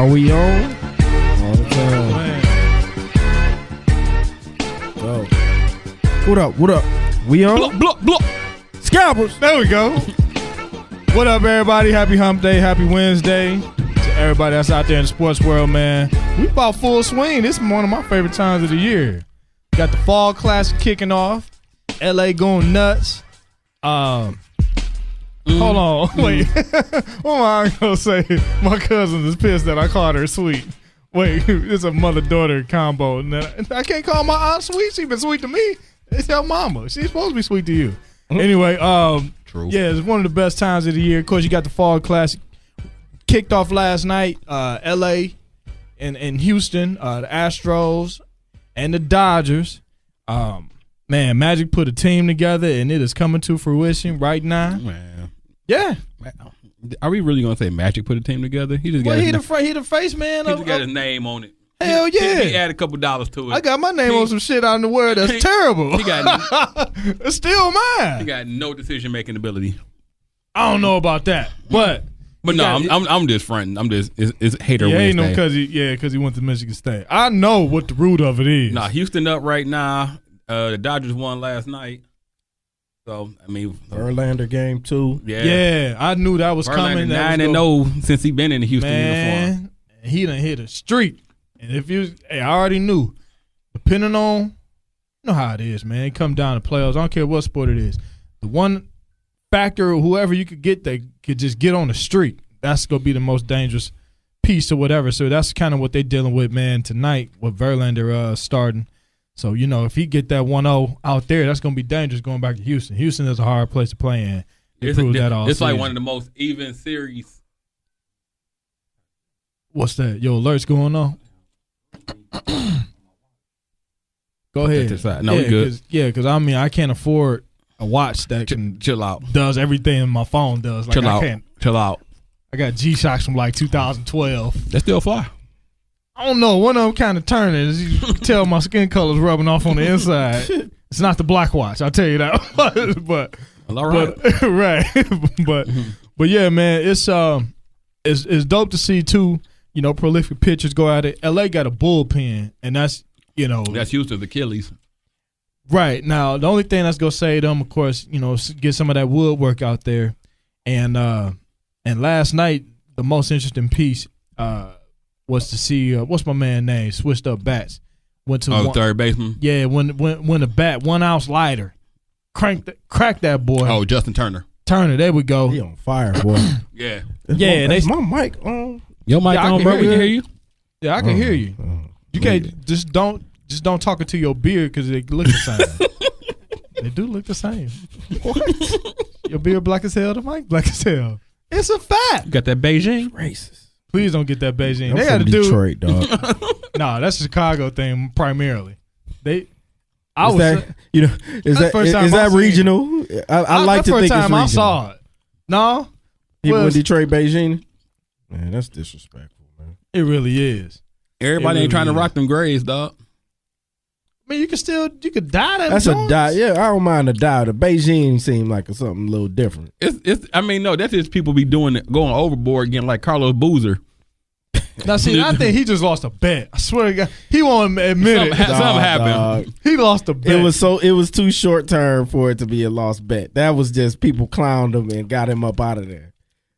Are we on? Okay. Go. What up? We on? Blah. Scalpers. There we go. What up, everybody? Happy Hump Day. Happy Wednesday. To everybody that's out there in the sports world, man. We about full swing. This is one of my favorite times of the year. Got the Fall Classic kicking off. LA going nuts. Hold on. Wait. What am I going to say? My cousin is pissed that I called her sweet. Wait, it's a mother-daughter combo. I can't call my aunt sweet. She been sweet to me. It's your mama. She's supposed to be sweet to you. Anyway, True. yeah, it's one of the best times of the year. Of course, you got the Fall Classic kicked off last night. LA and Houston, the Astros and the Dodgers. Man, Magic put a team together, and it is coming to fruition right now. Man. Yeah. Are we really gonna say Magic put a team together? He just got He the face man. he just got his name on it. Hell yeah. He added a couple dollars to it. I got my name on some shit out in the world that's terrible. He got It's still mine. he got no decision making ability. I don't know about that, but no, I'm just fronting. I'm just it's hater he ain't Wednesday. no because he went to Michigan State. I know what the root of it is. Nah, Houston up right now. The Dodgers won last night. So I mean, Verlander game 2. Yeah, I knew that was coming. 9-0 since he been in the Houston uniform. Man, he done hit a streak. And I already knew. Depending on, you know how it is, man. It come down to playoffs. I don't care what sport it is. The one factor, whoever you could get that could just get on the streak, that's gonna be the most dangerous piece or whatever. So that's kind of what they're dealing with, man, tonight with Verlander starting. So, you know, if he get that 1-0 out there, that's going to be dangerous going back to Houston. Houston is a hard place to play in. It's like one of the most even series. What's that? Your alerts going on? Go ahead. No, we good. Because I mean, I can't afford a watch that can chill out. Does everything my phone does. Like, Chill out. I got G-Shocks from like 2012. They still fly. I don't know. One of them kind of turning. As you can tell, my skin color's rubbing off on the inside. It's not the black watch, I'll tell you that. but all right. But yeah, man, it's dope to see two, you know, prolific pitchers go at it. LA got a bullpen, and that's Houston's Achilles. Right. Now, the only thing that's gonna save them, of course, you know, get some of that woodwork out there. And last night, the most interesting piece was to see what's my man name? Switched up bats. Went to third baseman. Yeah, when a bat 1 ounce lighter, cracked that boy. Oh, Justin Turner. There we go. He on fire, boy. Yeah. That's my mic on. Your mic on, bro. We can hear you. Yeah, I can hear you. You can't just don't talk into your beard because they look the same. They do look the same. What? Your beard black as hell. The mic black as hell. It's a fact. You got that Beijing? Racist. Please don't get that Beijing. I'm they got to do Detroit, dog. Nah, that's a Chicago thing primarily. Is that regional? I like to think it's regional. First time I saw it. No, people in Detroit, Beijing. Man, that's disrespectful, man. It really is. Everybody ain't trying to rock them grays, dog. I mean, you could dye that. That's a dye. Yeah, I don't mind a dye. The Beijing seemed like something a little different. That's just people be doing it, going overboard again, like Carlos Boozer. Now, see, I think he just lost a bet. I swear to God, he won't admit it. Something happened. He lost a bet. It was too short term for it to be a lost bet. That was just people clowned him and got him up out of there.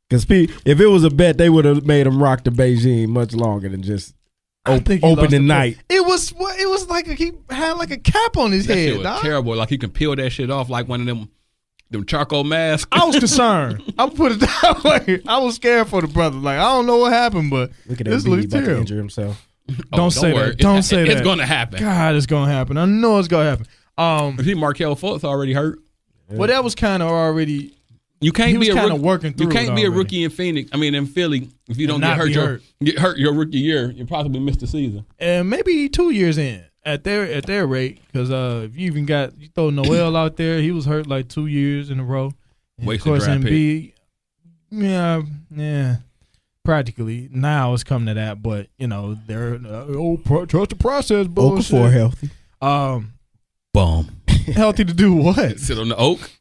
Because if it was a bet, they would have made him rock the Beijing much longer than just opening night. It was like he had like a cap on his head. Shit was terrible. Like he can peel that shit off like one of them charcoal masks. I was concerned. I put it that way. I was scared for the brother. Like, I don't know what happened, but look at this looks terrible. To injure himself. Don't say that. Don't say that. It's gonna happen. God, it's gonna happen. I know it's gonna happen. See, Markelle Fultz already hurt. Yeah. Well, that was kind of already. You can't be a rookie. Working through. You can't be a rookie in Philly if you don't get hurt your rookie year. You possibly miss the season. And maybe 2 years in at their rate, because if you throw Noel out there, he was hurt like 2 years in a row. And wasted of course, draft Embiid, yeah, practically now it's coming to that. But you know, they're trust the process. Bullshit. Okafor healthy. Bum. Healthy to do what? Sit on the oak.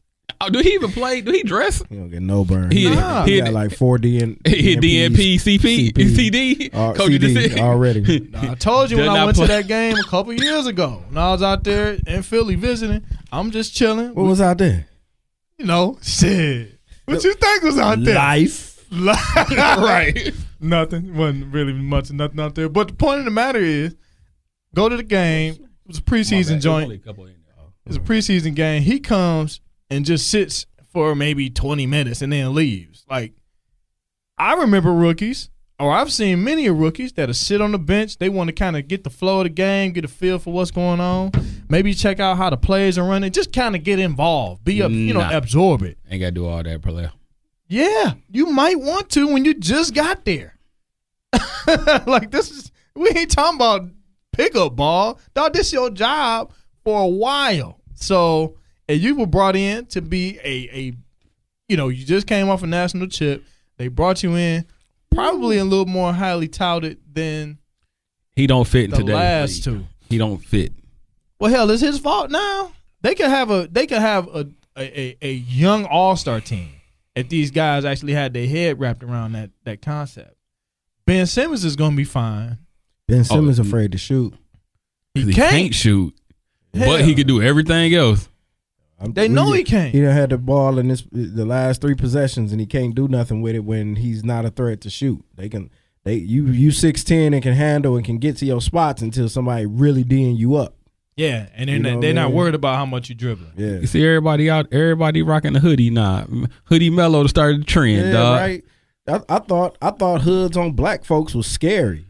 Oh, do he even play? Do he dress? He don't get no burn. He He got like 4 DNP, CP, CD. Coach CD already. I told you when I went to that game a couple years ago. When I was out there in Philly visiting, I'm just chilling. What was out there? You know, shit. What you think was out there? Life. Right. Nothing. Wasn't really much of nothing out there. But the point of the matter is, go to the game. It was a preseason joint. It's a preseason game. He comes and just sits for maybe 20 minutes and then leaves. Like, I remember rookies, or I've seen many of rookies that'll sit on the bench. They want to kind of get the flow of the game, get a feel for what's going on. Maybe check out how the plays are running. Just kind of get involved. Be absorb it. Ain't got to do all that, player. Yeah, you might want to when you just got there. Like, we ain't talking about pickup ball. Dog, this is your job for a while. So, and you were brought in to be you just came off a national chip. They brought you in probably a little more highly touted than he don't fit in the today's last league. two. He don't fit. Well, hell, it's his fault now. They could have a young all-star team if these guys actually had their head wrapped around that concept. Ben Simmons is going to be fine. Ben Simmons afraid to shoot. He can't shoot, but he can do everything else. They know he can't. He done had the ball in the last 3 possessions, and he can't do nothing with it when he's not a threat to shoot. You 6'10" and can handle and can get to your spots until somebody really D'ing you up. Yeah, and they're not worried about how much you dribbling. Yeah, you see everybody rocking the hoodie now. Hoodie Mello started the trend, dog. Right. I thought hoods on black folks was scary.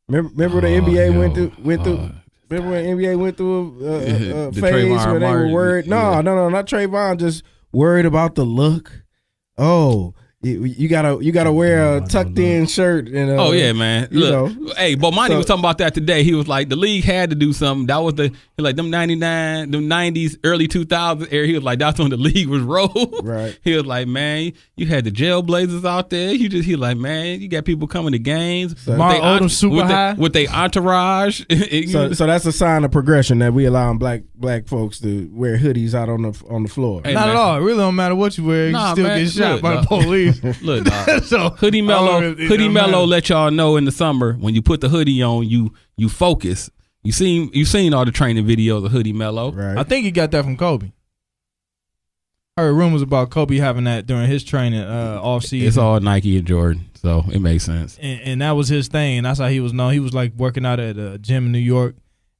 Remember the NBA went through. Remember when NBA went through a phase where they were worried? No, not Trayvon. Just worried about the look. Oh, you gotta wear a tucked in shirt and oh yeah, man. Look, hey, Bomani was talking about that today. He was like, the league had to do something. That was them 99, them 90s, early 2000s era. He was like, that's when the league was rolled. Right. He was like, man, you had the Jailblazers out there. He was like, man, you got people coming to games. Mark Odom super high with their entourage. So that's a sign of progression that we allowing black folks to wear hoodies out on the floor. Hey, not at all. It really don't matter what you wear. You still get shot by the police. Look, dog. So Hoodie Mello let y'all know in the summer when you put the hoodie on, you focus. You seen all the training videos of Hoodie Mello. Right. I think he got that from Kobe. I heard rumors about Kobe having that during his training off season. It's all Nike and Jordan, so it makes sense. And that was his thing. And that's how he was known. He was like working out at a gym in New York,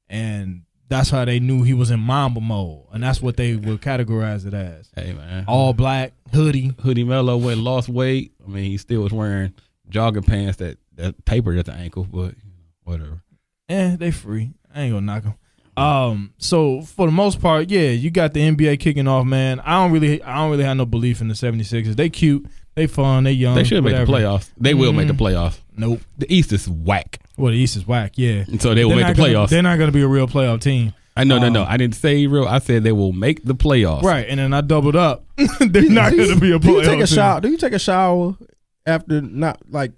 and that's how they knew he was in Mamba mode, and that's what they would categorize it as. Hey man, all black hoodie. Hoodie Mello went lost weight. I mean, he still was wearing jogging pants that tapered at the ankle, but whatever. They free. I ain't gonna knock them. So for the most part, yeah, you got the NBA kicking off, man. I don't really have no belief in the 76ers. They cute, they fun, they young. They should make the playoffs. They will make the playoffs. Nope. The East is whack. Well, the East is whack, yeah. And so they will make the playoffs. They're not gonna be a real playoff team. No. I didn't say real. I said they will make the playoffs. Right, and then I doubled up. They're not going to be a playoff. Do you take a shower after not like,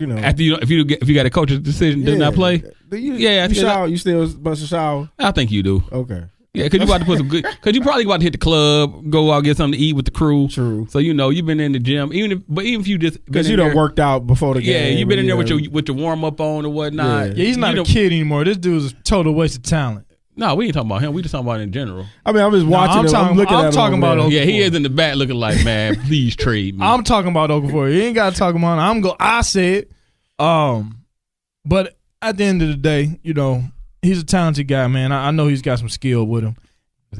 after if you got a coach's decision to not play? You shower. You still supposed to shower? I think you do. Okay. Yeah, because you about to put some good. Because you probably about to hit the club, go out get something to eat with the crew. True. So you've been in the gym, even if you just because you done worked out before the game. Yeah, you've been in there with your warm up on or whatnot. Yeah, he's not a kid anymore. This dude's a total waste of talent. No, we ain't talking about him. We just talking about in general. I mean, I'm just watching. I'm talking about Okafor. Yeah, he is in the back looking like, man, please trade me. I'm talking about Okafor. You ain't got to talk about him. I said, but at the end of the day, he's a talented guy, man. I know he's got some skill with him.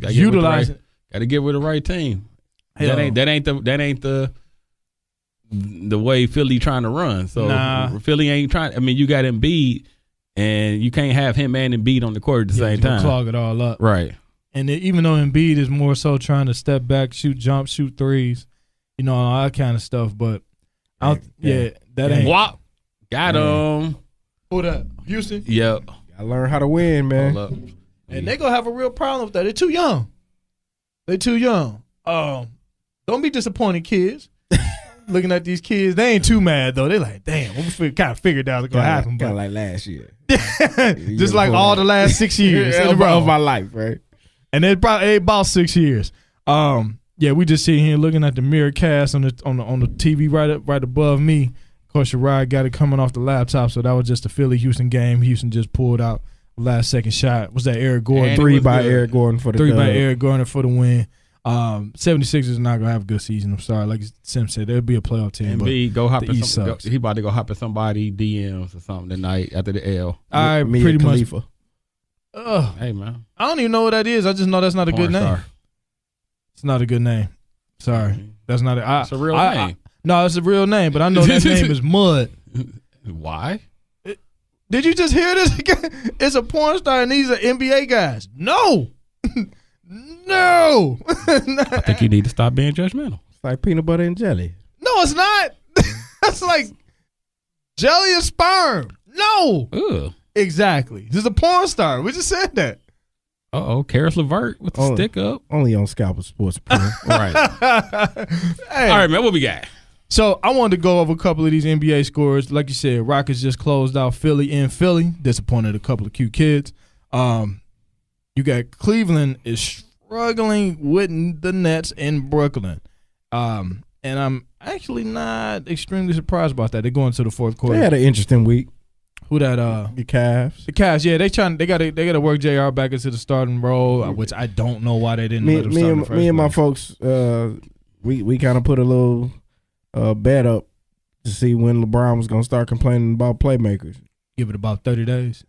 Utilize it. Got to get with the right team. That ain't the way Philly trying to run. So Philly ain't trying. I mean, you got Embiid. And you can't have him and Embiid on the court at the same time. Clog it all up. Right. And even though Embiid is more so trying to step back, shoot jumps, shoot threes, all that kind of stuff. But, that ain't. Wop. Got him. Who that? Houston? Yep. I learned how to win, man. And they going to have a real problem with that. They're too young. Don't be disappointed, kids. Looking at these kids, they ain't too mad, though. They like, damn, we kind of figured out what's going to happen. Kind of like last year. Just like all the last 6 years of my life, right? And they about 6 years. Yeah, we just sitting here looking at the mirror cast on the TV right above me. Of course, Shirai got it coming off the laptop, so that was just a Philly-Houston game. Houston just pulled out the last second shot. Was that Eric Gordon? Three by Eric Gordon for the Three dub. by Eric Gordon for the win. 76ers is not gonna have a good season. I'm sorry, like Sim said, there'll be a playoff team. And B go hop East sucks. he about to go hop at somebody DMs or something tonight after the L. I Mia pretty Khalifa. much. Hey man, I don't even know what that is. I just know that's not a good Porn name. star. It's not a good name. Sorry, that's not. It's a real name. No, it's a real name, but I know that name is Mud. Why? Did you just hear this? It's a porn star, and these are NBA guys. No, no. I think you need to stop being judgmental. It's like peanut butter and jelly. No, it's not. That's like jelly and sperm. No, Ugh. exactly. This is a porn star. We just said that. Karis LeVert with the stick up. Only on Scalper Sports Pro. Right. Hey. All right, man. What we got? So I wanted to go over a couple of these NBA scores. Like you said, Rockets just closed out Philly in Philly. Disappointed a couple of cute kids. You got Cleveland is struggling with the Nets in Brooklyn. And I'm actually not extremely surprised about that. They're going to the fourth quarter. They had an interesting week. Who that? The Cavs. The Cavs. Yeah, they gotta work JR back into the starting role, which I don't know why they didn't let him start in the first Me and my place. folks, we kind of put a little bet up to see when LeBron was gonna start complaining about playmakers. Give it about 30 days.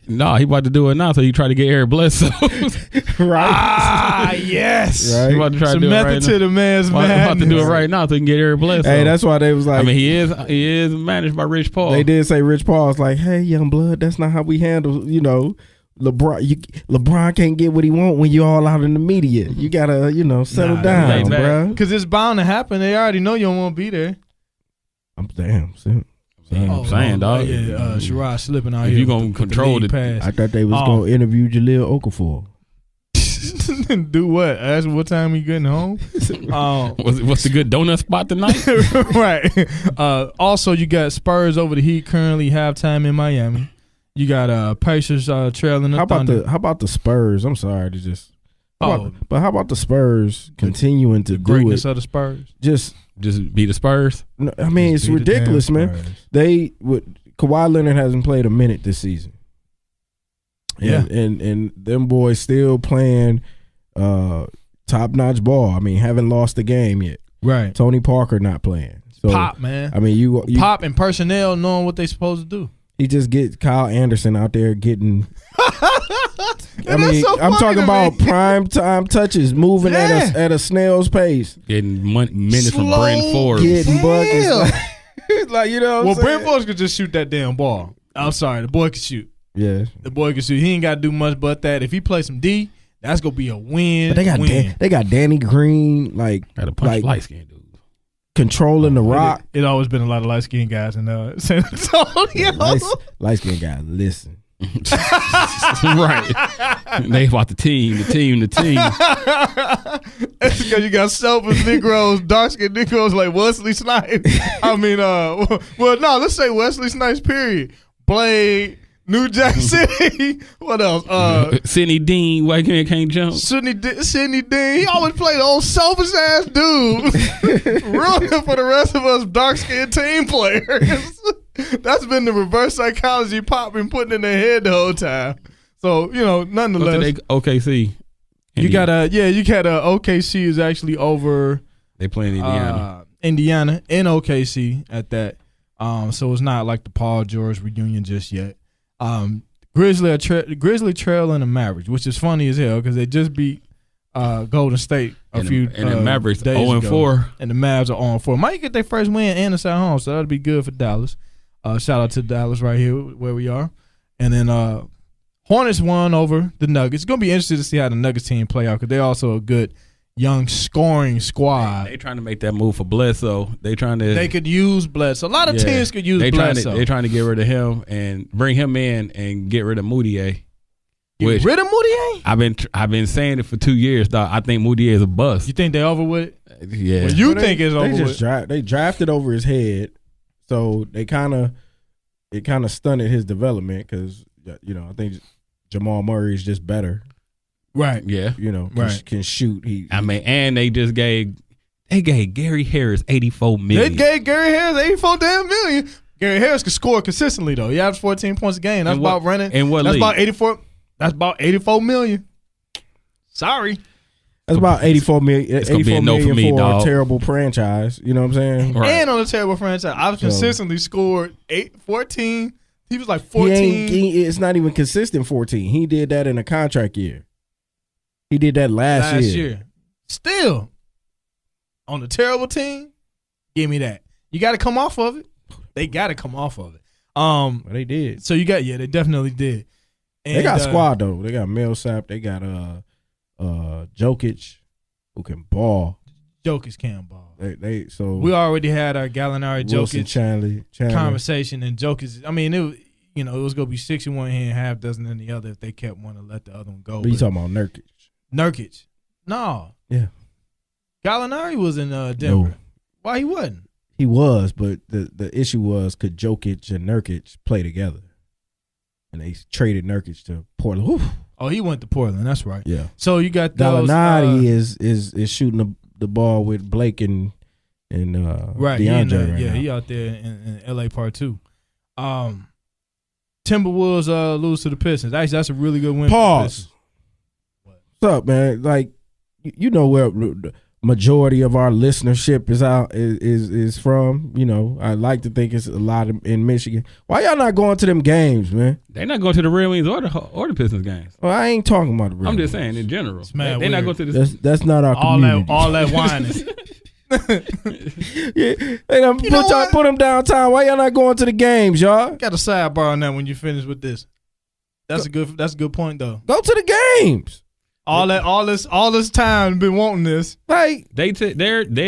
No, he about to do it now, so you try to get Eric Bledsoe. Right. Yes. Right. He about to try to Some do it method right to now. the man's madness. About to do it right now so he can get Eric Bledsoe. Hey, that's why they was like. I mean, he is managed by Rich Paul. They did say Rich Paul's like, hey, young blood, that's not how we handle. LeBron can't get what he want when you're all out in the media. You gotta, settle down, lay back. bro. Because it's bound to happen. They already know you don't want to be there. I'm damn. See? I'm saying, dog. Yeah, Shirai slipping out If here. you gonna with control lead the- pass. I thought they was gonna interview Jaleel Okafor. Do what? Ask him what time he getting home. What's the good donut spot tonight? Right. Also, you got Spurs over the Heat currently halftime in Miami. You got Pacers trailing the Thunder. How about the Spurs? I'm sorry to just. Oh. But how about the Spurs continuing to do Greatness it? of the Spurs. Just be the Spurs. No, I mean, it's Just be the ridiculous, damn man. Spurs. Kawhi Leonard hasn't played a minute this season. Yeah. And them boys still playing top notch ball. I mean, haven't lost a game yet. Right. Tony Parker not playing. So Pop, man. I mean, you Pop and personnel knowing what they supposed to do. he just get Kyle Anderson out there getting. I And that's mean, so I'm funny talking to about me. prime time touches, moving Yeah. at a snail's pace, Getting minutes from Slow Brent Forbes. getting buckets. Hell. Like, Well, what I'm Brent saying? Forbes could just shoot that damn ball. I'm sorry, the boy can shoot. Yeah, The boy can shoot. He ain't got to do much but that. If he plays some D, that's gonna be a win. but they got win. they got Danny Green Got to punch like light skinned dude. controlling the rock. It always been a lot of light skinned guys in San Antonio. Light skinned guy, listen. Right. They about the team. It's because you got selfish Negroes, dark skinned Negroes like Wesley Snipes. I mean, let's say Wesley Snipes, period. Blade, New Jack City. What else? Sidney Dean, white man can't jump. Sidney Dean. He always played the old selfish ass dude. Ruining for the rest of us dark skinned team players. That's been the reverse psychology Pop been putting in their head the whole time. So, nonetheless. OKC. You got OKC is actually over They playing Indiana. Indiana in OKC at that. So it's not like the Paul George reunion just yet. Grizzly trailing the Mavericks, which is funny as hell because they just beat Golden State and the Mavericks days 0-4. ago. And the Mavs are 0-4. Might get their first win and it's at home, so that'll be good for Dallas. Shout out to Dallas right here where we are. And then Hornets won over the Nuggets. It's going to be interesting to see how the Nuggets team play out because they're also a good young scoring squad. They trying to make that move for Bledsoe. They could use Bledsoe. A lot of teams could use Bledsoe. They're trying to get rid of him and bring him in and get rid of Moutier. Get rid of Moutier? I've been saying it for 2 years, dog. I think Moutier is a bust. You think they over with it? Yeah. Well, you think it's over with it? They drafted over his head, so it kind of stunted his development because I think Jamal Murray is just better. Right. Yeah. Can shoot. And they just gave Gary Harris $84 million. They gave Gary Harris $84 damn million. Gary Harris can score consistently though. He averaged 14 points a game. That's about running. And what? That's league? about 84. That's about $84 million. Sorry. That's about $84 million. It's gonna be a no for me, for dog. a terrible franchise. You know what I'm saying? Right. And on a terrible franchise, I've consistently scored 14. He was like 14. It's not even consistent 14. He did that in a contract year. He did that last year. Still, on a terrible team, give me that. You got to come off of it. They got to come off of it. They did. So they definitely did. And, they got squad though. They got Millsap. They got Jokic, who can ball. Jokic can ball. So we already had our Gallinari Wilson, Jokic Chandler conversation, and Jokic. I mean, it was gonna be 61 here and half dozen in the other if they kept one to let the other one go. But you talking about Nurkic? Nurkic, no. Yeah. Gallinari was in Denver. No. Why he wasn't? He was, but the issue was, could Jokic and Nurkic play together? And they traded Nurkic to Portland. Whew. Oh, he went to Portland. That's right. Yeah. So you got those. Gallinari is shooting the ball with Blake and right. DeAndre He now. he out there in LA Part 2. Timberwolves lose to the Pistons. Actually, that's a really good win. Pause. What's up, man? Like, you know where the majority of our listenership is from. I like to think it's a lot in Michigan. Why y'all not going to them games, man? They're not going to the Red Wings or the Pistons games. Well, I ain't talking about the Red I'm just Wings. saying in general. They're not going to the. That's not our community. All that whining. Yeah, they done put them downtown. Why y'all not going to the games, y'all? Got a sidebar on that when you finish with this. That's a good point though. Go to the games. All this time been wanting this. Like they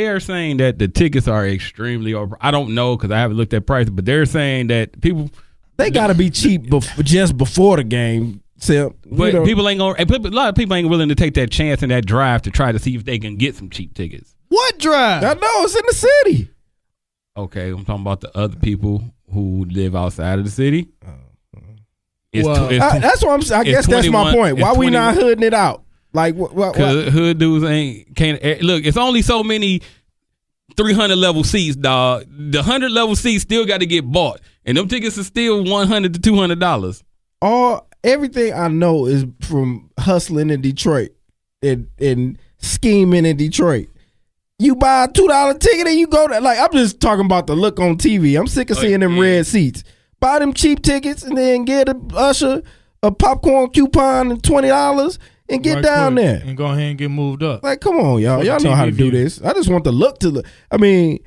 are saying that the tickets are extremely over. I don't know because I haven't looked at prices, but they're saying that they got to be cheap just before the game. But people ain't gonna. A lot of people ain't willing to take that chance and that drive to try to see if they can get some cheap tickets. What drive? I know it's in the city. Okay, I'm talking about the other people who live outside of the city. That's what I'm saying. I guess that's my point. Why we not hooding it out? Like, because hood dudes can't look. It's only so many 300 level seats, dog. The 100 level seats still got to get bought, and them tickets are still $100 to $200. Everything I know is from hustling in Detroit and scheming in Detroit. You buy a $2 ticket and you go there. Like, I'm just talking about the look on TV. I'm sick of seeing them red seats. Buy them cheap tickets and then get a usher a popcorn coupon and $20 and get down there and go ahead and get moved up. Like, come on, y'all. Y'all know how to do this. I just want the look to look. I mean,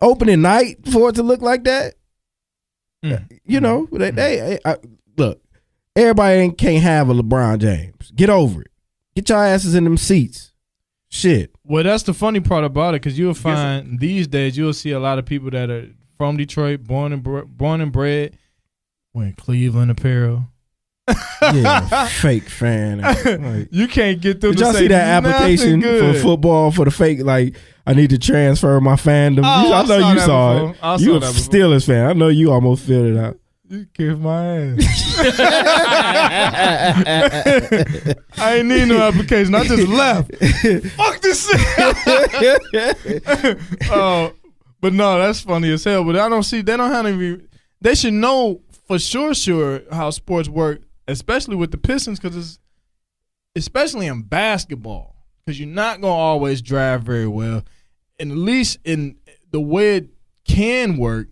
opening night for it to look like that. Look. Everybody can't have a LeBron James. Get over it. Get your asses in them seats. Shit. Well, that's the funny part about it, because you'll find these days you'll see a lot of people that are from Detroit, born and bred, wearing Cleveland apparel. Yeah, fake fan. Like, you can't get them. Did y'all see that application for football for the fake? Like, I need to transfer my fandom. I know you saw it. You a Steelers fan. I know you almost filled it out. You kiss my ass. I ain't need no application. I just left. Fuck this shit. But no, that's funny as hell. But I don't see. They don't have any. They should know for sure how sports work, especially with the Pistons, because it's especially in basketball, because you're not gonna always drive very well, and at least in the way it can work.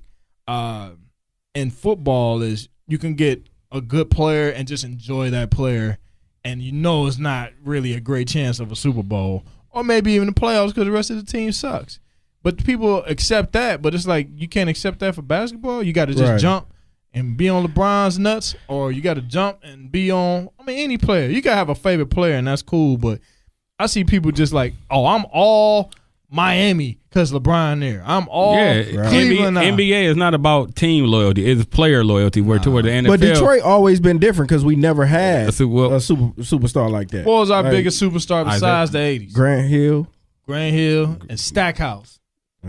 In football is you can get a good player and just enjoy that player, and you know it's not really a great chance of a Super Bowl or maybe even the playoffs because the rest of the team sucks. But people accept that, but it's like you can't accept that for basketball. You got to just jump and be on LeBron's nuts, or you got to jump and be on, any player. You got to have a favorite player, and that's cool, but I see people just like, I'm all Miami because LeBron there. I'm all Cleveland. NBA is not about team loyalty; it's player loyalty. Toward the NFL, but Detroit always been different because we never had a superstar like that. What was our biggest superstar besides the '80s? Grant Hill, and Stackhouse.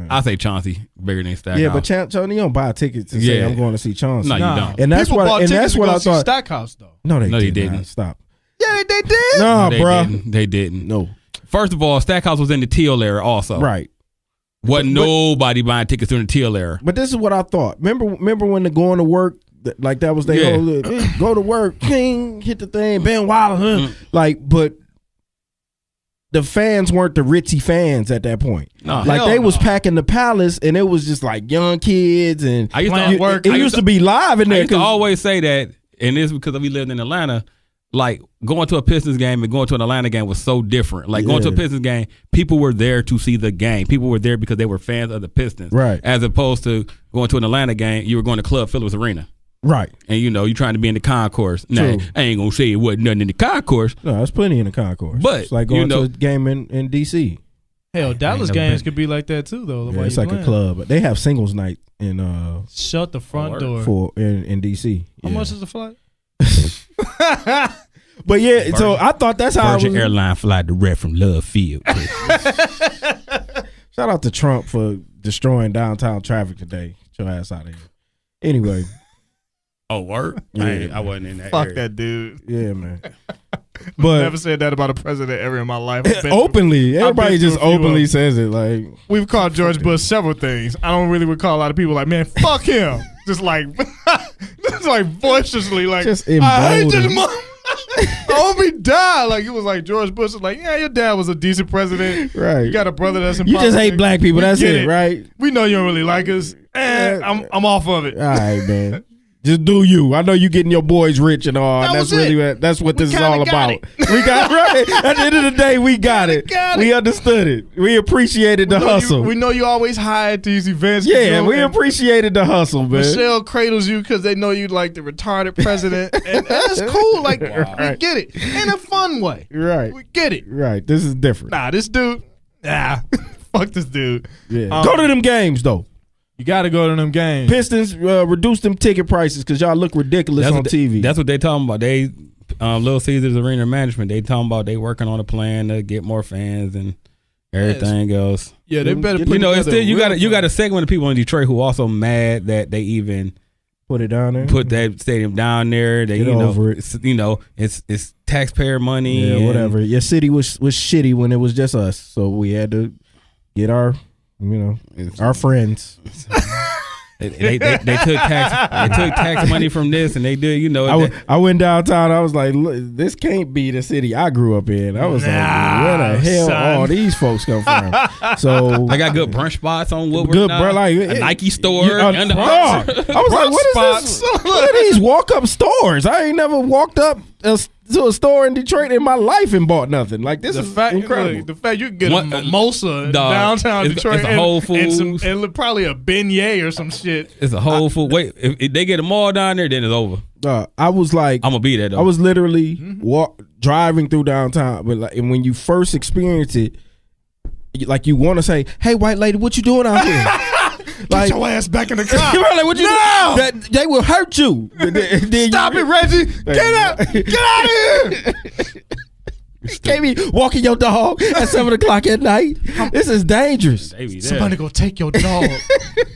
I say Chauncey bigger than Stackhouse. Yeah, but Chauncey, you don't buy tickets to say I'm going to see Chauncey. No, you don't. And that's what I thought. Stackhouse though. No, they didn't. Stop. Yeah, they did. Nah, they bro. They didn't. No. First of all, Stackhouse was in the teal era also. Right. Wasn't nobody buying tickets during the teal era. But this is what I thought. Remember when the going to work, like that was their whole go to work, king, hit the thing, Ben Wilder, but the fans weren't the ritzy fans at that point. No, like they was packing the Palace, and it was just like young kids, and I used to work. It used to be live in there. I used to always say that, and this is because we lived in Atlanta. Like going to a Pistons game and going to an Atlanta game was so different. Like going to a Pistons game, people were there to see the game. People were there because they were fans of the Pistons. Right. As opposed to going to an Atlanta game, you were going to Club Phillips Arena. Right. And you're trying to be in the concourse. Now, I ain't gonna say it wasn't nothing in the concourse. No, there's plenty in the concourse. But it's like going to a game in DC. Hell, Dallas games could be like that too, though. Yeah, it's like a club. They have singles night in shut the front door in DC. How much is the flight? But yeah, so I thought that's how Virgin Airline fly direct from Love Field. Shout out to Trump for destroying downtown traffic today. Get your ass out of here. Anyway. Oh, word? Yeah, I wasn't in that. Fuck area. that dude. Yeah, man. But never said that about a president ever in my life. Openly, everybody just openly says it. Like we've called George Bush several things. I don't really recall a lot of people like, man, fuck him. just like boisterously, like just I hate this mother. I hope he died. Like it was like George Bush was like, yeah, your dad was a decent president. Right. You got a brother that's in You politics. just hate black people. That's it, right? We know you don't really like us. I'm off of it. All right, man. Just do you. I know you getting your boys rich and all. And that's what this is all about. We got right. At the end of the day, we got it. We understood it. We appreciated the hustle. We know you always high at these events. Yeah, we appreciated the hustle, man. Michelle cradles you because they know you like the retarded president. and that's cool. Like, we get it. In a fun way. Right. We get it. Right. This is different. Nah, this dude. Fuck this dude. Yeah. Go to them games, though. You got to go to them games. Pistons, reduce them ticket prices because y'all look ridiculous on TV. That's what they talking about. They, Little Caesars Arena Management, they talking about they working on a plan to get more fans and everything else. Yeah, they better put it's still, you got a segment of people in Detroit who also mad that they even put it down there, put that stadium down there. They, over it. It's taxpayer money. Yeah, whatever. Your city was shitty when it was just us, so we had to get our friends. They took tax money from this, and they did. I went downtown. I was like, look, this can't be the city I grew up in. I was like, where the hell all these folks come from? So I got good brunch spots on Woodward. Good, bro. Like a Nike store. I was like, what is this? What are these walk-up stores? I ain't never walked up to a store in Detroit in my life and bought nothing. Like this is incredible. Look, the fact you can get a mimosa in downtown Detroit it's a Whole Foods and probably a beignet or some shit. It's a Whole Foods. Wait, if they get them all down there, then it's over. I was like, I'm gonna be there though. I was literally driving through downtown, but and when you first experience it, like you want to say, "Hey, white lady, what you doing out here?" Get your ass back in the car. Like, what you doing? They will hurt you. Stop it, Reggie. Get out of here. Can't be walking your dog at 7:00 at night. This is dangerous. Somebody go take your dog.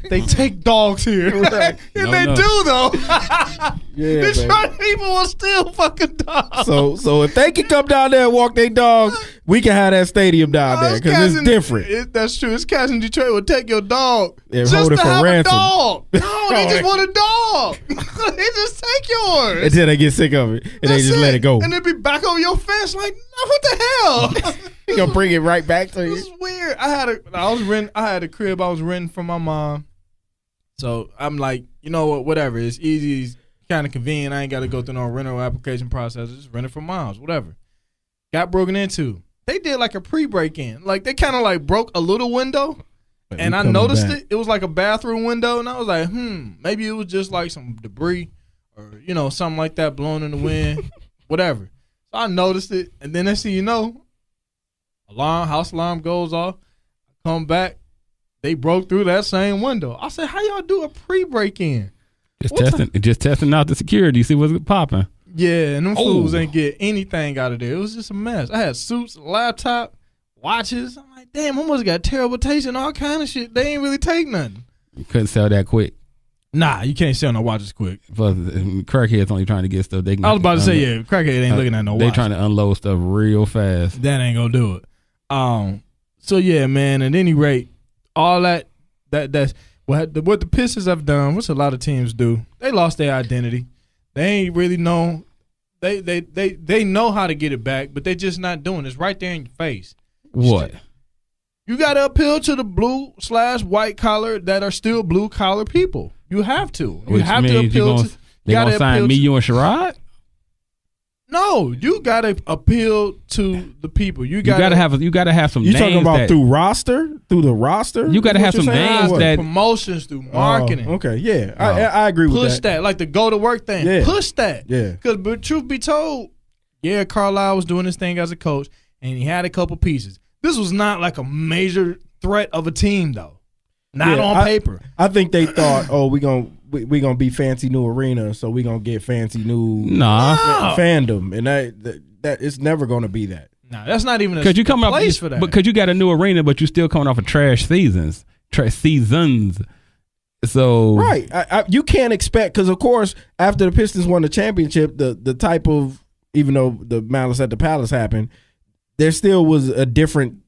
They take dogs here. Right. And they do though. Yeah, Detroit people will steal fucking dogs. So if they can come down there and walk their dogs, we can have that stadium down there because it's different. That's true. It's cats in Detroit will take your dog and just hold it to for have ransom. A dog. No, they just want a dog. They just take yours until they get sick of it and they just let it go. And they be back over your fence like, no, what the hell? You gonna bring it right back to you? It's weird. I had a crib I was renting from my mom. So I'm like, you know what? Whatever. It's easy. It's kind of convenient. I ain't got to go through no rental application process. Just rent it from moms. Whatever. Got broken into. They did like a pre-break-in. Like they kind of like broke a little window, and I noticed it. It was like a bathroom window, and I was like, maybe it was just like some debris or something like that blowing in the wind, whatever. So I noticed it, and then next thing you know, house alarm goes off. I come back. They broke through that same window. I said, how y'all do a pre-break-in? Just testing out the security, see what's popping. Yeah, and them fools ain't get anything out of there. It was just a mess. I had suits, laptop, watches. I'm like, damn, I must have got terrible taste and all kind of shit. They ain't really take nothing. You couldn't sell that quick. Nah, you can't sell no watches quick. Plus, crackheads only trying to get stuff. They can I was about to say, yeah, crackhead ain't looking at no watch. They trying to unload stuff real fast. That ain't gonna do it. So yeah, man. At any rate, all that's what the Pistons have done. What's a lot of teams do? They lost their identity. They ain't really know. They know how to get it back, but they just not doing it. It's right there in your face. What? You got to appeal to the blue/white collar that are still blue collar people. You have to. You have to appeal to. They gonna sign me, you, and Sherrod? No, you got to appeal to the people. You got to have some. You names talking about through the roster? You got to have some names that promotions through marketing. Okay, yeah, I agree with that. Push that, like the go to work thing. Yeah. Push that. Yeah. Because, but truth be told, yeah, Carlisle was doing his thing as a coach, and he had a couple pieces. This was not like a major threat of a team, though. Not on paper. I think they thought, we gonna be fancy new arena, so we gonna get fancy new fandom, and that it's never gonna be that. Nah, that's not even a place for that. Because you got a new arena, but you still coming off of trash seasons. So right, you can't expect, because of course after the Pistons won the championship, the type of, even though the Malice at the Palace happened, there still was a different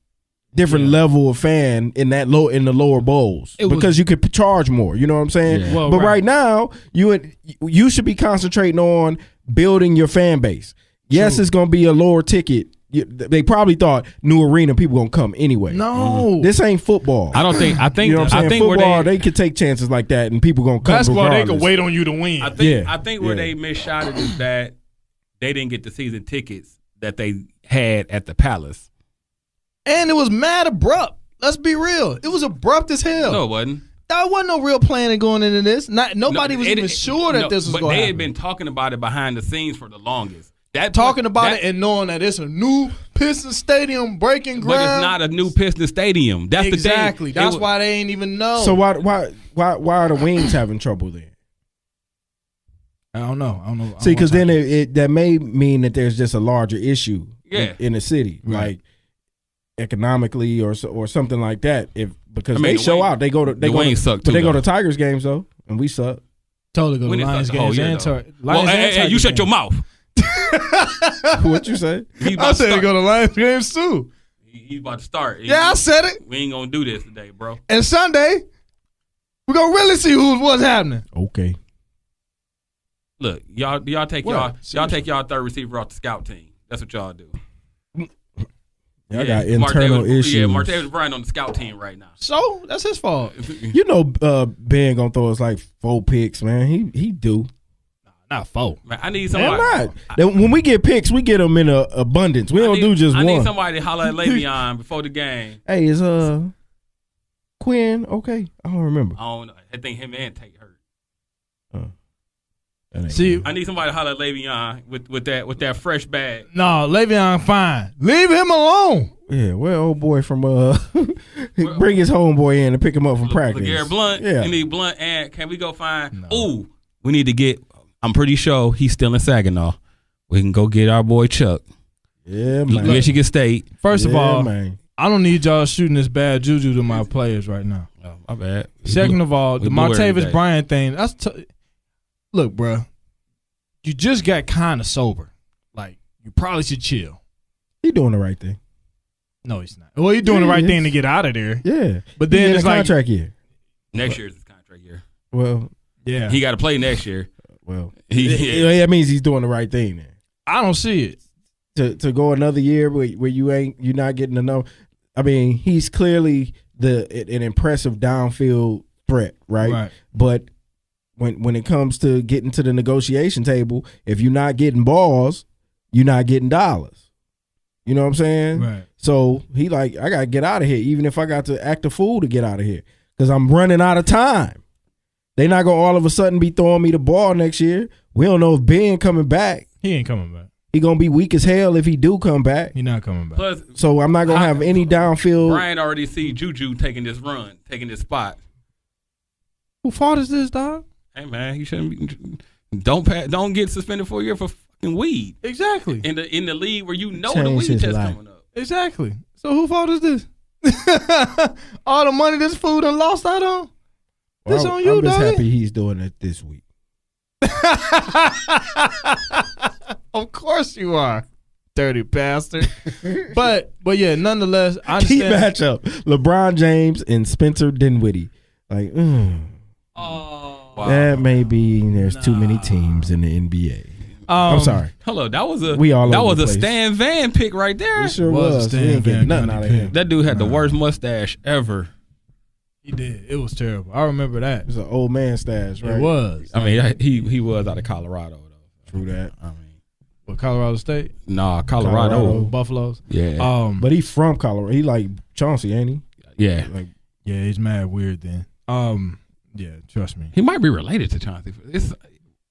level of fan in the lower bowls, because you could charge more. You know what I'm saying? Yeah. Well, but right now, you should be concentrating on building your fan base. Yes, it's going to be a lower ticket. They probably thought new arena people going to come anyway. No, this ain't football. I think you know what I'm saying? Football, they could take chances like that, and people going to come. Basketball, regardless. they could wait on you to win. I think where they misshot it is that they didn't get the season tickets that they had at the Palace. And it was mad abrupt. Let's be real. It was abrupt as hell. No, it wasn't. There wasn't no real planning going into this. Nobody was even sure that this was going to happen. But they had been talking about it behind the scenes for the longest. Talking about it and knowing that it's a new Pistons Stadium breaking ground. But it's not a new Pistons Stadium. That's exactly. the thing. That's why they ain't even know. So why are the Wings having trouble then? I don't know. See, because then that may mean that there's just a larger issue in the city, like economically or something like that. Because they show out, they go to Tigers games though, and we suck. Totally go to Lions games and you shut your mouth. What you say? I said he go to Lions games too. He's about to start. I said it. We ain't gonna do this today, bro. And Sunday, we're gonna really see what's happening. Okay. Look, y'all take y'all third receiver off the scout team. That's what y'all do. Y'all got internal issues. Yeah, Martavis Bryant on the scout team right now. So that's his fault. You know, Ben gonna throw us like 4 picks, man. He do. Not 4. Man, I need somebody. When we get picks, we get them in abundance. We don't do just one. I need somebody to holler at Le'Veon before the game. Hey, is Quinn okay? I don't remember. I don't know. I think him and Tate hurt. See, I need somebody to holler at Le'Veon with that fresh bag. No, Le'Veon fine. Leave him alone. Yeah, well, old boy from bring his homeboy in and pick him up from practice. LeGarrette Blunt. Yeah, we need Blunt, and can we go find? No. We need to get. I'm pretty sure he's still in Saginaw. We can go get our boy Chuck. Yeah, man. Michigan State. First of all, man. I don't need y'all shooting this bad juju to my players right now. Oh, my bad. Second of all, the Martavis Bryant thing. Look, bro, you just got kind of sober. Like, you probably should chill. He doing the right thing. No, he's not. Well, he's doing the right thing to get out of there. Yeah. But then it's like contract year. Next year is his contract year. Well, yeah. He got to play next year. Well, that means he's doing the right thing then. I don't see it. To go another year where you're not getting enough. I mean, he's clearly an impressive downfield threat, right? But when it comes to getting to the negotiation table, if you're not getting balls, you're not getting dollars. You know what I'm saying? Right. So he like, I got to get out of here, even if I got to act a fool to get out of here, because I'm running out of time. They not going to all of a sudden be throwing me the ball next year. We don't know if Ben coming back. He ain't coming back. He going to be weak as hell if he do come back. He not coming back. Plus, so I'm not going to have any downfield. Brian already see Juju taking this spot. Who fault is this, dog? Hey, man, he shouldn't be. Don't get suspended for a year for fucking weed. Exactly. In the league where you know the weed test coming up. Exactly. So who fault is this? All the money this fool done lost out on? This on you, I'm just dog. happy he's doing it this week. Of course you are, dirty bastard. but yeah, nonetheless, I Key understand. matchup: LeBron James and Spencer Dinwiddie. Like, that may be. There's too many teams in the NBA. I'm sorry. Hello, that was a place. Stan Van pick right there. It sure was. Stan We ain't getting Van nothing out of him. That dude had the worst mustache ever. He did. It was terrible. I remember that. It was an old man stash, right? It was. I mean, he was out of Colorado though. True that. I mean, What, Colorado State? nah, Colorado. Buffaloes. Yeah. But he from Colorado. He like Chauncey, ain't he? Yeah. Like, Yeah, he's mad weird then. Yeah, trust me. He might be related to Chauncey.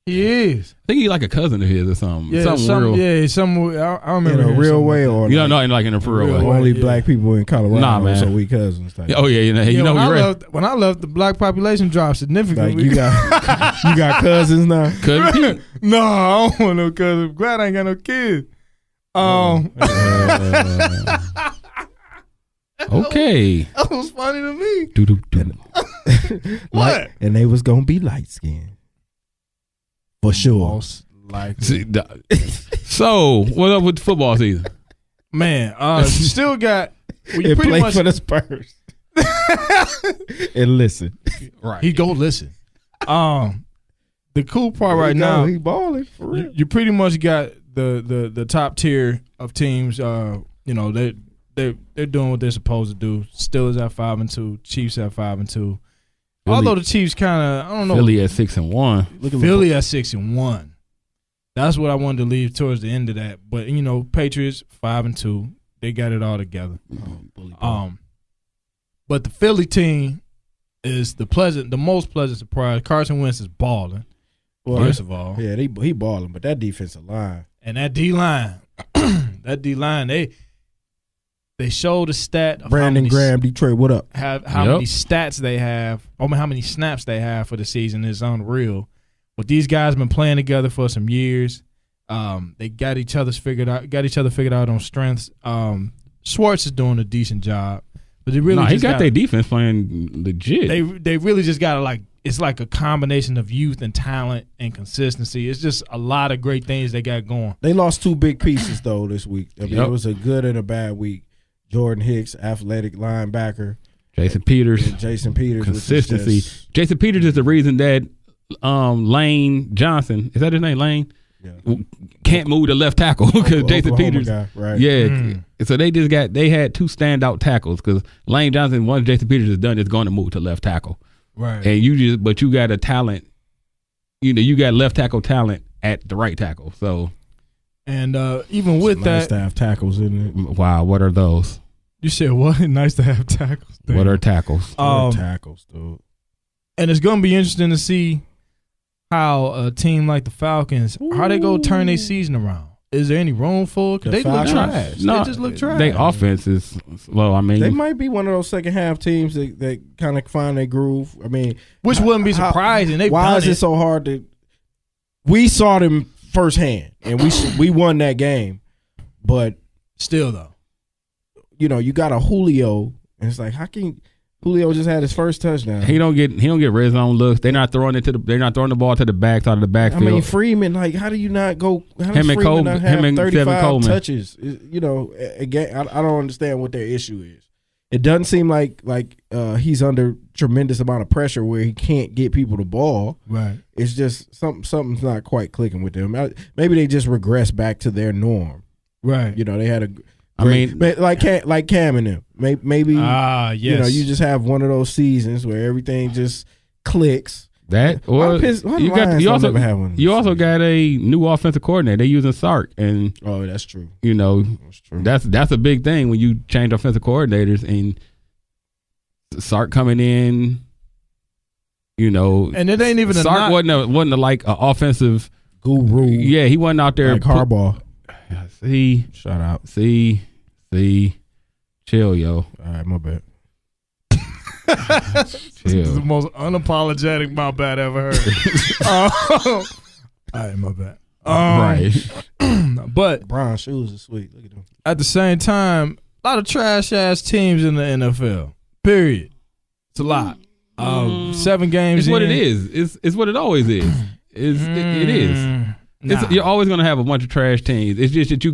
He is. I think he's like a cousin of his or something. Yeah, something real. Yeah, I remember. in a hearing real something way, like or You don't know, like in a for real Real way. way. only yeah. black people in Colorado, Nah, man. so we cousins. Like, Oh yeah, you know when we I read. left, the black population dropped significantly. like you got cousins now. Couldn't no, I don't want no cousin. Glad I ain't got no kids. Okay. That was funny to me. Doo-doo-doo. What? And they was gonna be light skinned for sure. Most likely. See, so what up with the football season? Man, still got. Well, you And pretty play much for the Spurs. And listen, Right. he go listen. The cool part right He now, he balling for real. you pretty much got the top tier of teams. They're doing what they're supposed to do. Steelers at 5-2, Chiefs at 5-2. Although the Chiefs kind of, I don't know. Philly at 6-1. Look at Philly at 6-1. That's what I wanted to leave towards the end of that. But Patriots 5-2. They got it all together. But the Philly team is the most pleasant surprise. Carson Wentz is balling. Well, first of all, yeah, he balling, but that defensive line. and that D line, they showed a stat of Brandon Graham, Detroit, what up? how many stats they have, how many snaps they have for the season is unreal. But these guys been playing together for some years. They got each other figured out on strengths. Schwartz is doing a decent job, but they really he got their defense playing legit. They really just got it's like a combination of youth and talent and consistency. It's just a lot of great things they got going. They lost two big pieces though this week. I mean, Yep. It was a good and a bad week. Jordan Hicks, athletic linebacker. Jason Peters. And Jason Peters. Consistency. Which is just, Jason Peters is the reason that Lane Johnson, is that his name, Lane? yeah. Can't move the left tackle because Jason Oklahoma Peters. guy, right? Yeah. So they had two standout tackles because Lane Johnson, once Jason Peters is done, is going to move to left tackle. Right. And you got a talent, you got left tackle talent at the right tackle. So, And even with nice that, to have tackles in it. wow, what are those? you said what? Nice to have tackles. What are tackles? Tackles, dude. And it's going to be interesting to see how a team like the Falcons, how they go turn their season around. Is there any room for it? Because The they look Falcons? trash. No, they just look trash. Their offense is slow. I mean, They might be one of those second half teams that kind of find their groove. I mean, Which wouldn't be surprising. They've why done is it so hard to? We saw them firsthand, and we won that game. But Still, though. you got a Julio, and it's like, how can Julio just had his first touchdown? he don't get red zone looks. They're not throwing the ball to the backside of the I backfield. mean, Freeman, like, how do you not go? How does Him and Freeman Cole- not him have and Devin 35 Coleman. touches? Again, I don't understand what their issue is. It doesn't seem like he's under tremendous amount of pressure where he can't get people the ball. Right. It's just something's not quite clicking with them. Maybe they just regress back to their norm. Right. They had a. I mean, like Cam and them. Maybe yes. you just have one of those seasons where everything just clicks. that or you also got a new offensive coordinator. They're using Sark, and Oh, that's true. that's true. that's a big thing when you change offensive coordinators and Sark coming in. And it ain't even Sark wasn't like an offensive Guru. Yeah, he wasn't out there Like Harbaugh. See, Shout out. see, chill, yo. All right, my bad. This is the most unapologetic my bad I ever heard. All right, my bad. Right. But Brown shoes are sweet. Look at them. at the same time, a lot of trash ass teams in the NFL. Period. It's a lot. 7 games. It's what it is. It's what it always is. It is. Nah. You're always gonna have a bunch of trash teams. It's just that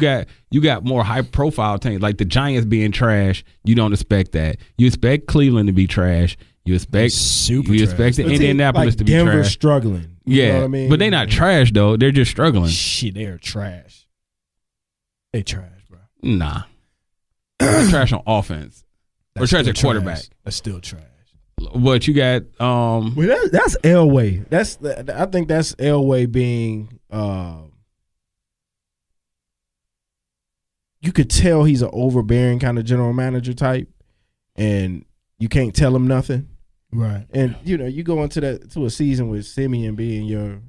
you got more high profile teams like the Giants being trash. You don't expect that. You expect Cleveland to be trash. You expect the Indianapolis to be Denver trash. Struggling. Yeah, You know what I mean? but they not trash though. They're just struggling. Shit, they're trash. They trash, bro. Nah, they're trash on offense. Or trash at quarterback. That's still trash. But you got Well, that's Elway. I think that's Elway being. You could tell he's an overbearing kind of general manager type, and you can't tell him nothing. Right. And you go into a season with Simeon being your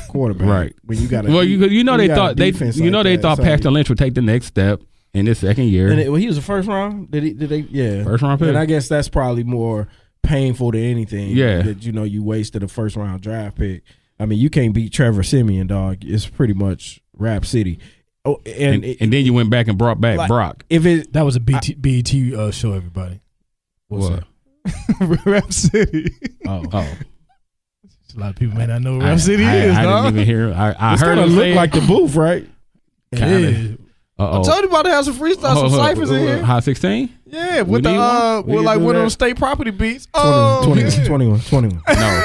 quarterback, right? When you got they thought Paxton Lynch would take the next step in his second year. And he was the first round. Did they? Yeah, first round pick. And I guess that's probably more painful than anything. Yeah, that you wasted a first round draft pick. I mean, you can't beat Trevor Simeon, dog. It's pretty much Rap City. Oh, and then you went back and brought back Brock. That was a BET show, everybody. What's what? Rap City. Oh. A lot of people may not know what Rap City is. I didn't even hear. I heard it look like the booth, right? It is. I told you about to have some freestyle, some ciphers in here. High 16? Yeah, with the one of them state property beats. 21. No.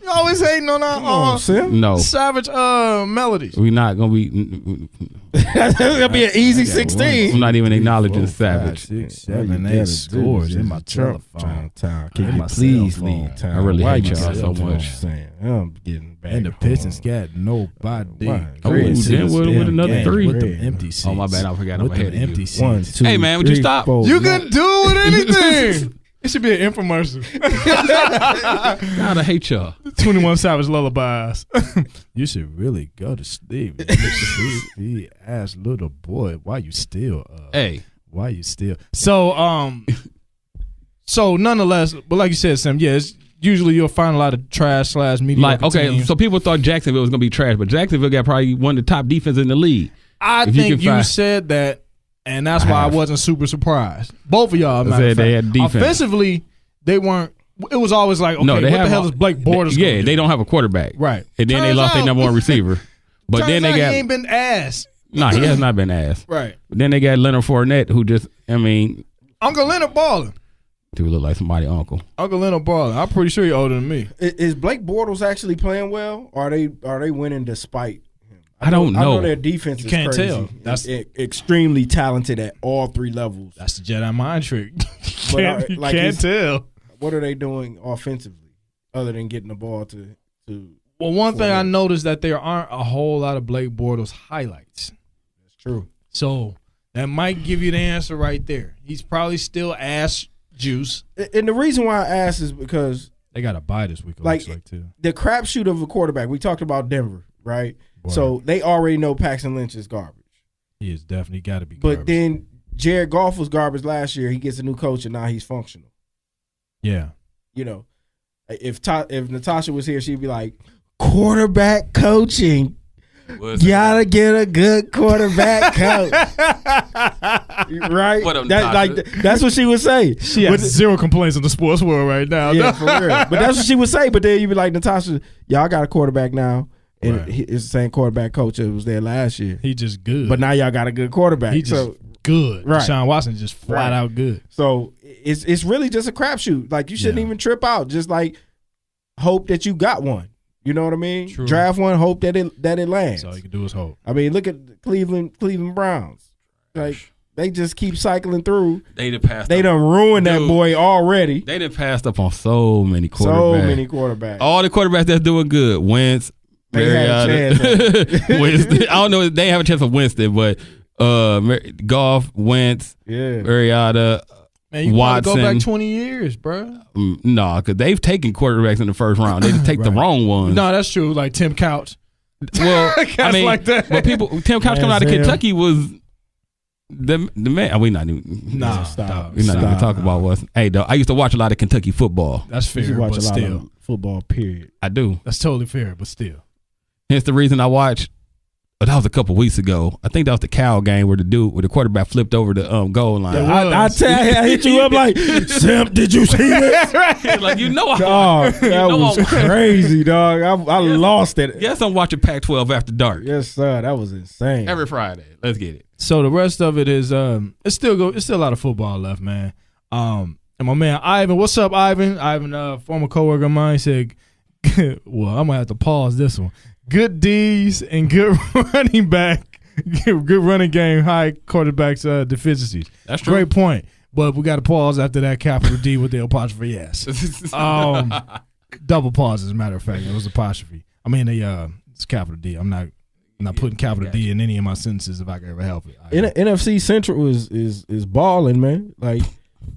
You always hating on our savage melodies. We're not gonna be. That's gonna be an easy 16. I'm not even acknowledging Savage. 6, 7, 8 scores in my telephone. Can you please leave town? I really hate y'all so much. I'm getting back. And the Pistons got nobody. With another 3. With them empty seats. Oh my bad, I forgot. I'm ahead of you. 1, 2, hey man, would you stop? 4, you can do it with anything. It should be an infomercial. God, I hate y'all. 21 Savage lullabies. You should really go to sleep. He asked little boy, why you still up? Hey. Why you still? So nonetheless, but like you said, Sam, it's usually you'll find a lot of trash / mediocre teams. So people thought Jacksonville was gonna be trash, but Jacksonville got probably one of the top defenses in the league. I think you said that. And that's why I wasn't super surprised. Both of y'all, matter of fact. They had defense. Offensively, they weren't. It was always like, okay, what the hell is Blake Bortles? Yeah, they don't have a quarterback, right? And then they lost their number 1 receiver. But then they got. He ain't been ass. No, he has not been ass. Right. But then they got Leonard Fournette, who just, Uncle Leonard balling. Dude look like somebody's uncle. Uncle Leonard balling. I'm pretty sure he's older than me. Is Blake Bortles actually playing well? Or are they winning despite? I don't know. I know their defense is can't crazy. Tell. That's extremely talented at all 3 levels. That's the Jedi mind trick. But you can't tell. What are they doing offensively other than getting the ball to Well, one thing I noticed that there aren't a whole lot of Blake Bortles highlights. That's true. So that might give you the answer right there. He's probably still ass juice. And the reason why I ask is because they got a bye this week, it looks like too. The crapshoot of a quarterback. We talked about Denver, right? Boy. So they already know Paxton Lynch is garbage. He is definitely got to be garbage. But then Jared Goff was garbage last year. He gets a new coach, and now he's functional. Yeah. If Natasha was here, she'd be like, quarterback coaching. Gotta get a good quarterback coach. Right? That's what she would say. She has zero complaints in the sports world right now. Yeah, for real. But that's what she would say. But then you'd be like, Natasha, y'all got a quarterback now. And it's the same quarterback coach that was there last year. He just good. But now y'all got a good quarterback. He just good. Right. Deshaun Watson just flat out good. So it's really just a crapshoot. Like, you shouldn't even trip out. Just like hope that you got one. You know what I mean? True. Draft one, hope that it lands. That's all you can do is hope. I mean, look at the Cleveland Browns. Like, they just keep cycling through. They done ruined that boy already. They done passed up on so many quarterbacks. All the quarterbacks that's doing good. Wentz. They had a chance. Winston. I don't know if they have a chance of Winston, but Goff, Wentz, Mariota, man, you Watson. Go back 20 years, bro. No, because they've taken quarterbacks in the first round. They just take the wrong ones. No, that's true. Like Tim Couch. Well, I mean, like that. But Tim Couch coming out of Kentucky was the man. We're not even. We're not even talking about what's. Hey, though, I used to watch a lot of Kentucky football. That's fair, you watch but a lot still. Of football, period. I do. That's totally fair, but still. Hence the reason I watch that was a couple weeks ago. I think that was the Cal game where the quarterback flipped over the goal line. I hit you up like, Simp, did you see this? Like, dog, that was crazy, dog. I lost it. Yes, I'm watching Pac-12 after dark. Yes, sir. That was insane. Every Friday. Let's get it. So the rest of it is it's still a lot of football left, man. And my man Ivan, what's up, Ivan? Ivan, former coworker of mine, said, well, I'm gonna have to pause this one. Good D's and good running back, good running game, high quarterbacks deficiencies. That's true. Great point. But we got to pause after that capital D with the apostrophe S. Double pause, as a matter of fact. It was apostrophe. I mean, it's capital D. I'm not putting capital D in any of my sentences if I can ever help it. NFC Central is balling, man. Like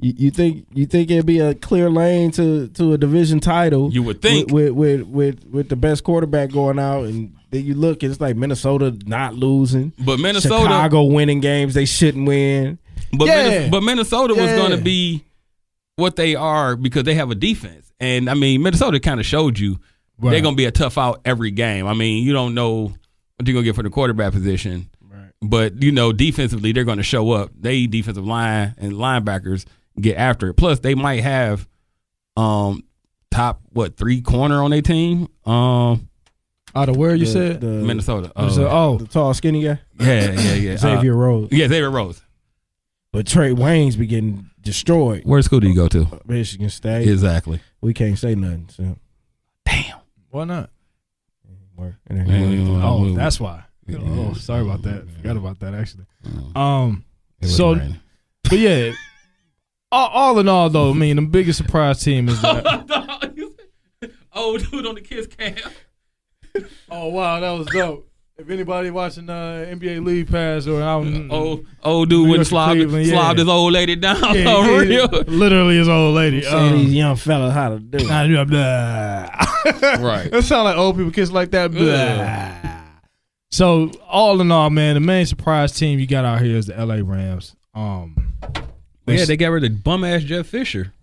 you think it'd be a clear lane to a division title? You would think with the best quarterback going out, and then you look, it's like Minnesota not losing, but Minnesota, Chicago winning games they shouldn't win. But Minnesota was going to be what they are because they have a defense, and I mean Minnesota kind of showed you they're going to be a tough out every game. I mean you don't know what you're going to get for the quarterback position. But, defensively, they're going to show up. They defensive line and linebackers get after it. Plus, they might have top, 3 corner on their team. Out of where you said? Minnesota. The tall, skinny guy? Yeah. Xavier Rhodes. Yeah, Xavier Rhodes. But Trey Wayne's be getting destroyed. Where school do you go to? Michigan State. Exactly. We can't say nothing. So. Damn. Why not? That's why. Oh, sorry about that. Forgot about that actually. But yeah, all in all though, I mean, the biggest surprise team is that old dude on the Kiss cam. Oh wow, that was dope. If anybody watching NBA League Pass or old dude wouldn't slob his old lady down. Real. Literally his old lady. Saying these young fellas how to do it. Right. That sound like old people kiss like that. Blah. So all in all, man, the main surprise team you got out here is the LA Rams. They got rid of bum ass Jeff Fisher.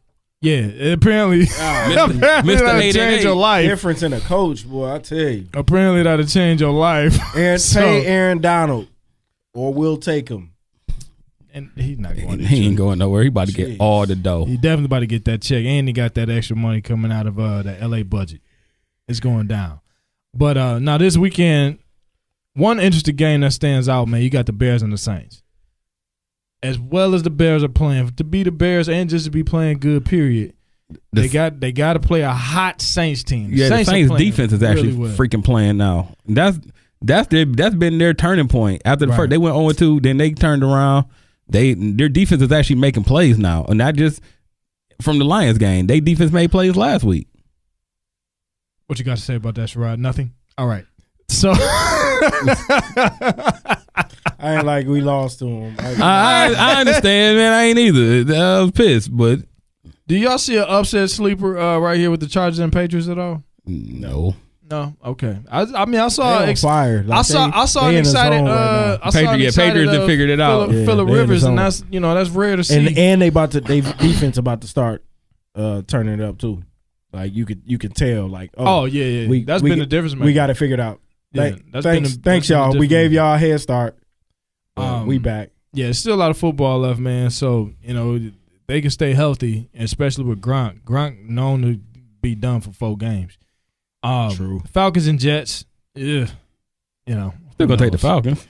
Yeah, apparently, Mr. Change your life. Difference in a coach, boy, I tell you. Apparently, that'll change your life. Pay Aaron Donald, or we'll take him. And he's not going. He ain't going nowhere. He about to get all the dough. He definitely about to get that check, and he got that extra money coming out of the LA budget. It's going down. But now this weekend. One interesting game that stands out, man, you got the Bears and the Saints. As well as the Bears are playing, to be the Bears and just to be playing good, period, they got to play a hot Saints team. The Saints defense is actually freaking playing now. That's been their turning point. After the first, they went 0-2, then they turned around. Their defense is actually making plays now, and not just from the Lions game. They defense made plays last week. What you got to say about that, Sherrod? Nothing? All right. So I ain't like we lost to him. I understand, man. I ain't either. I was pissed, but do y'all see an upset sleeper right here with the Chargers and Patriots at all? No. Okay. I mean, I saw fire. Like I saw an excited. Patriots have figured it out. Phillip Rivers, and that's rare to see. And they defense about to start turning it up too. Like you could tell. Like yeah. That's been the difference. We got it figured out. Yeah, thanks, y'all. We gave y'all a head start. We back. Yeah, it's still a lot of football left, man. So, they can stay healthy, especially with Gronk. Gronk known to be done for 4 games. True. Falcons and Jets, still going to take the Falcons.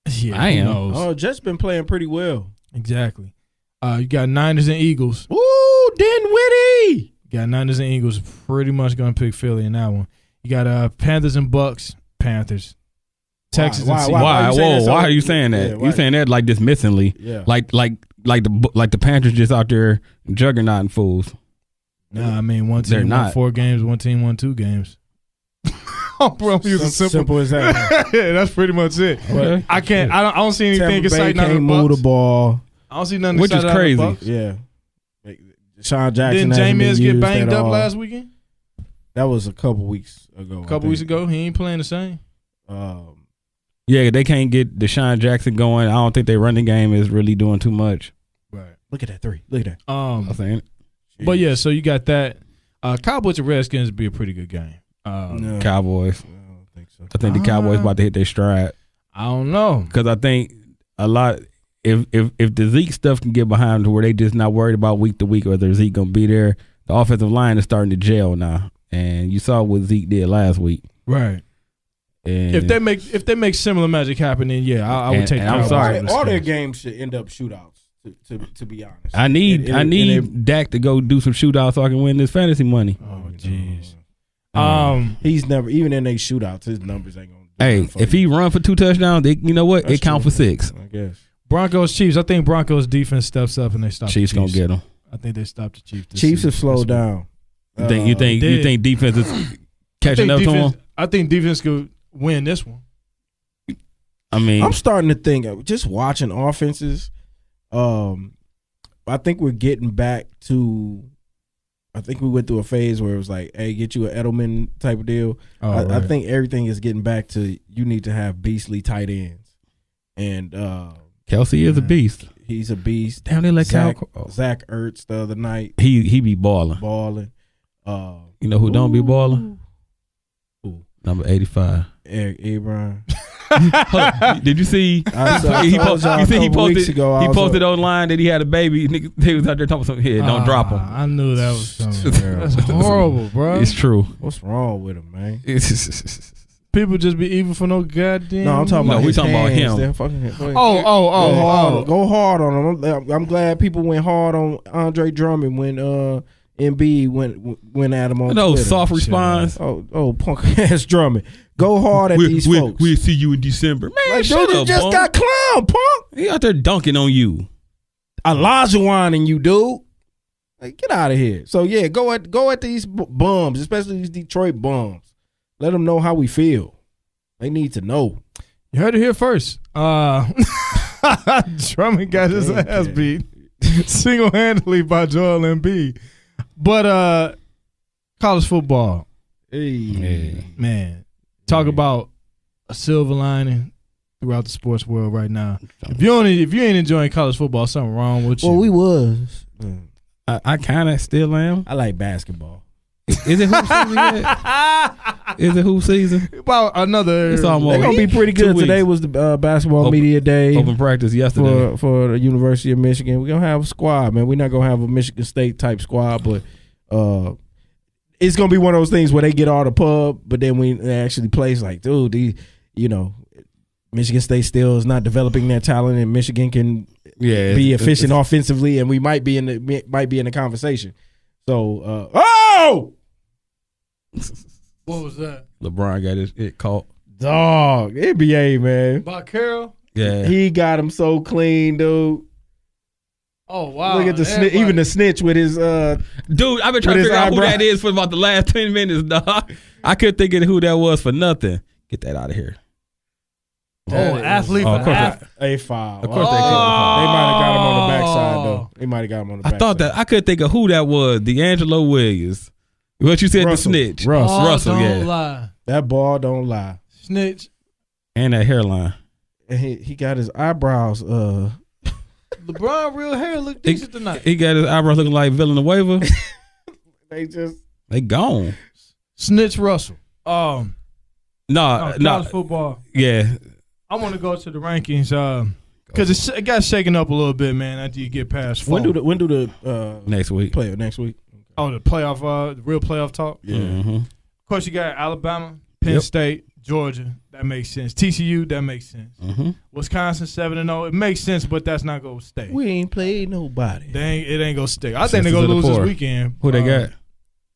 Yeah, I am. Oh, Jets been playing pretty well. Exactly. You got Niners and Eagles. Ooh, Dinwiddie. You got Niners and Eagles pretty much going to pick Philly in that one. You got Panthers and Bucks. Panthers. Texans and Seahawks. Why are you saying that? Yeah, you saying that like dismissingly? Yeah. Like the Panthers just out there juggernauting fools. Nah, I mean one team won 4 games, one team won 2 games. Bro, simple as that. Yeah, that's pretty much it. Okay. I don't see anything exciting out of the can't Bucks. move the ball. I don't see nothing which is crazy. Yeah. Sean Jackson. Didn't Jameis get banged up last weekend? That was a couple weeks ago. Weeks ago, he ain't playing the same. Yeah, they can't get Deshaun Jackson going. I don't think their running game is really doing too much. Right. Look at that 3. Look at that. I'm saying it. But yeah, so you got that. Cowboys and Redskins would be a pretty good game. Cowboys. think so. I think the Cowboys about to hit their stride. I don't know. Because I think a lot, if the Zeke stuff can get behind them to where they just not worried about week to week whether Zeke going to be there, the offensive line is starting to gel now. And you saw what Zeke did last week. Right. And if they make similar magic happen, then yeah, I would take. I'm sorry, all their games should end up shootouts. To be honest, I need Dak to go do some shootouts so I can win this fantasy money. Oh jeez. He's never even in they shootouts. His numbers ain't gonna. Hey, if he run for 2 touchdowns, you know what? It count for 6. I guess. Broncos Chiefs. I think Broncos defense steps up and they stop. Chiefs gonna get them. I think they stop the Chiefs. Chiefs have slowed down. You think defense is catching up to them? I think defense could win this one. I mean, I'm starting to think just watching offenses. I think we're getting back to. I think we went through a phase where it was like, "Hey, get you an Edelman type of deal." Right. I think everything is getting back to you need to have beastly tight ends, and Kelsey is a beast. He's a beast. Damn, they let Zach Ertz the other night. He be balling. You know who don't be balling? Number 85. Eric Ebron. Did you see? He posted online that he had a baby. He was out there talking something here. Don't drop him. I knew that was something. That's horrible, bro. It's true. What's wrong with him, man? People just be evil for no goddamn. No, I'm talking about. We talking about him. Go hard on him. I'm glad people went hard on Andre Drummond when Embiid went at him on Twitter. Soft response. Punk ass Drummond. Go hard at these folks. We'll see you in December. Man, shut up, just got clown, punk. He out there dunking on you. Elijah and you, dude. Like, get out of here. So yeah, go at these bums, especially these Detroit bums. Let them know how we feel. They need to know. You heard it here first. Drummond got his ass beat single-handedly by Joel Embiid. But college football, man, talk about a silver lining throughout the sports world right now. If you ain't enjoying college football, something wrong with you. Well, we was. I kind of still am. I like basketball. Is it hoop season yet? Is it hoop season? About another. It's almost. They're gonna be pretty good. Today was the basketball media day. Open practice yesterday for the University of Michigan. We're gonna have a squad, man. We're not gonna have a Michigan State type squad, but it's gonna be one of those things where they get all the pub, but then when they actually play, it's like, dude, Michigan State still is not developing their talent, and Michigan can be efficient offensively, and we might be in the conversation. So, what was that? LeBron got it caught. Dog, NBA, man. By Carroll? Yeah. He got him so clean, dude. Oh, wow. Look at the even the snitch with his dude, I've been trying to figure out who that is for about the last 10 minutes, dog. I couldn't think of who that was for nothing. Get that out of here. Athlete for a foul. Of course they could. They might have got him on the backside, though. They might have got him on the backside. I thought that I couldn't think of who that was. D'Angelo Williams. What you said, Russell. the snitch. Russell, don't lie. That ball don't lie. Snitch. And that hairline. And he got his eyebrows. LeBron real hair look decent tonight. He got his eyebrows looking like Villanueva. They gone. Snitch Russell. No. College football. Yeah. I want to go to the rankings because it got shaken up a little bit, man. After you get past fall. When do the next week play next week? Oh, the playoff, the real playoff talk. Yeah. Mm-hmm. Of course, you got Alabama, Penn State, Georgia. That makes sense. TCU. That makes sense. Mm-hmm. Wisconsin 7-0. It makes sense, but that's not gonna stay. We ain't played nobody. It ain't gonna stay. I think they're gonna lose this weekend. Who they got?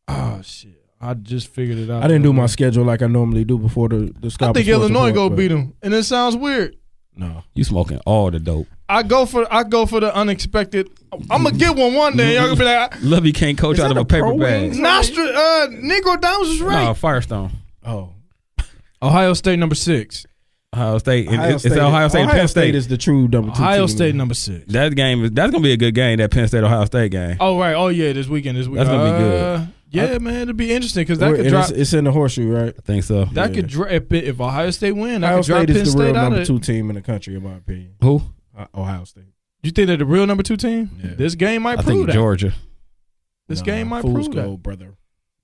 Oh shit. I just figured it out. I didn't do my schedule like I normally do before the Scott. I think Illinois go beat them, and it sounds weird. No, you smoking all the dope. I go for the unexpected. I'm gonna get one day. Y'all gonna be like, Lovey can't coach out of a paper bag. Negro Downs was right. No, Firestone. Oh, Ohio State number 6. Ohio State. Ohio State and Penn State is the true number 2. Ohio State number 6. That's gonna be a good game. That Penn State Ohio State game. Oh right. Oh yeah. This weekend. That's gonna be good. Yeah, man, it'd be interesting because that could drop. It's in the horseshoe, right? I think so. That could drop if Ohio State win. Ohio State is the real number 2 team in the country, in my opinion. Who? Ohio State. You think they're the real number 2 team? Yeah. This game might I prove think that. Georgia. This game might prove that. Gold, brother.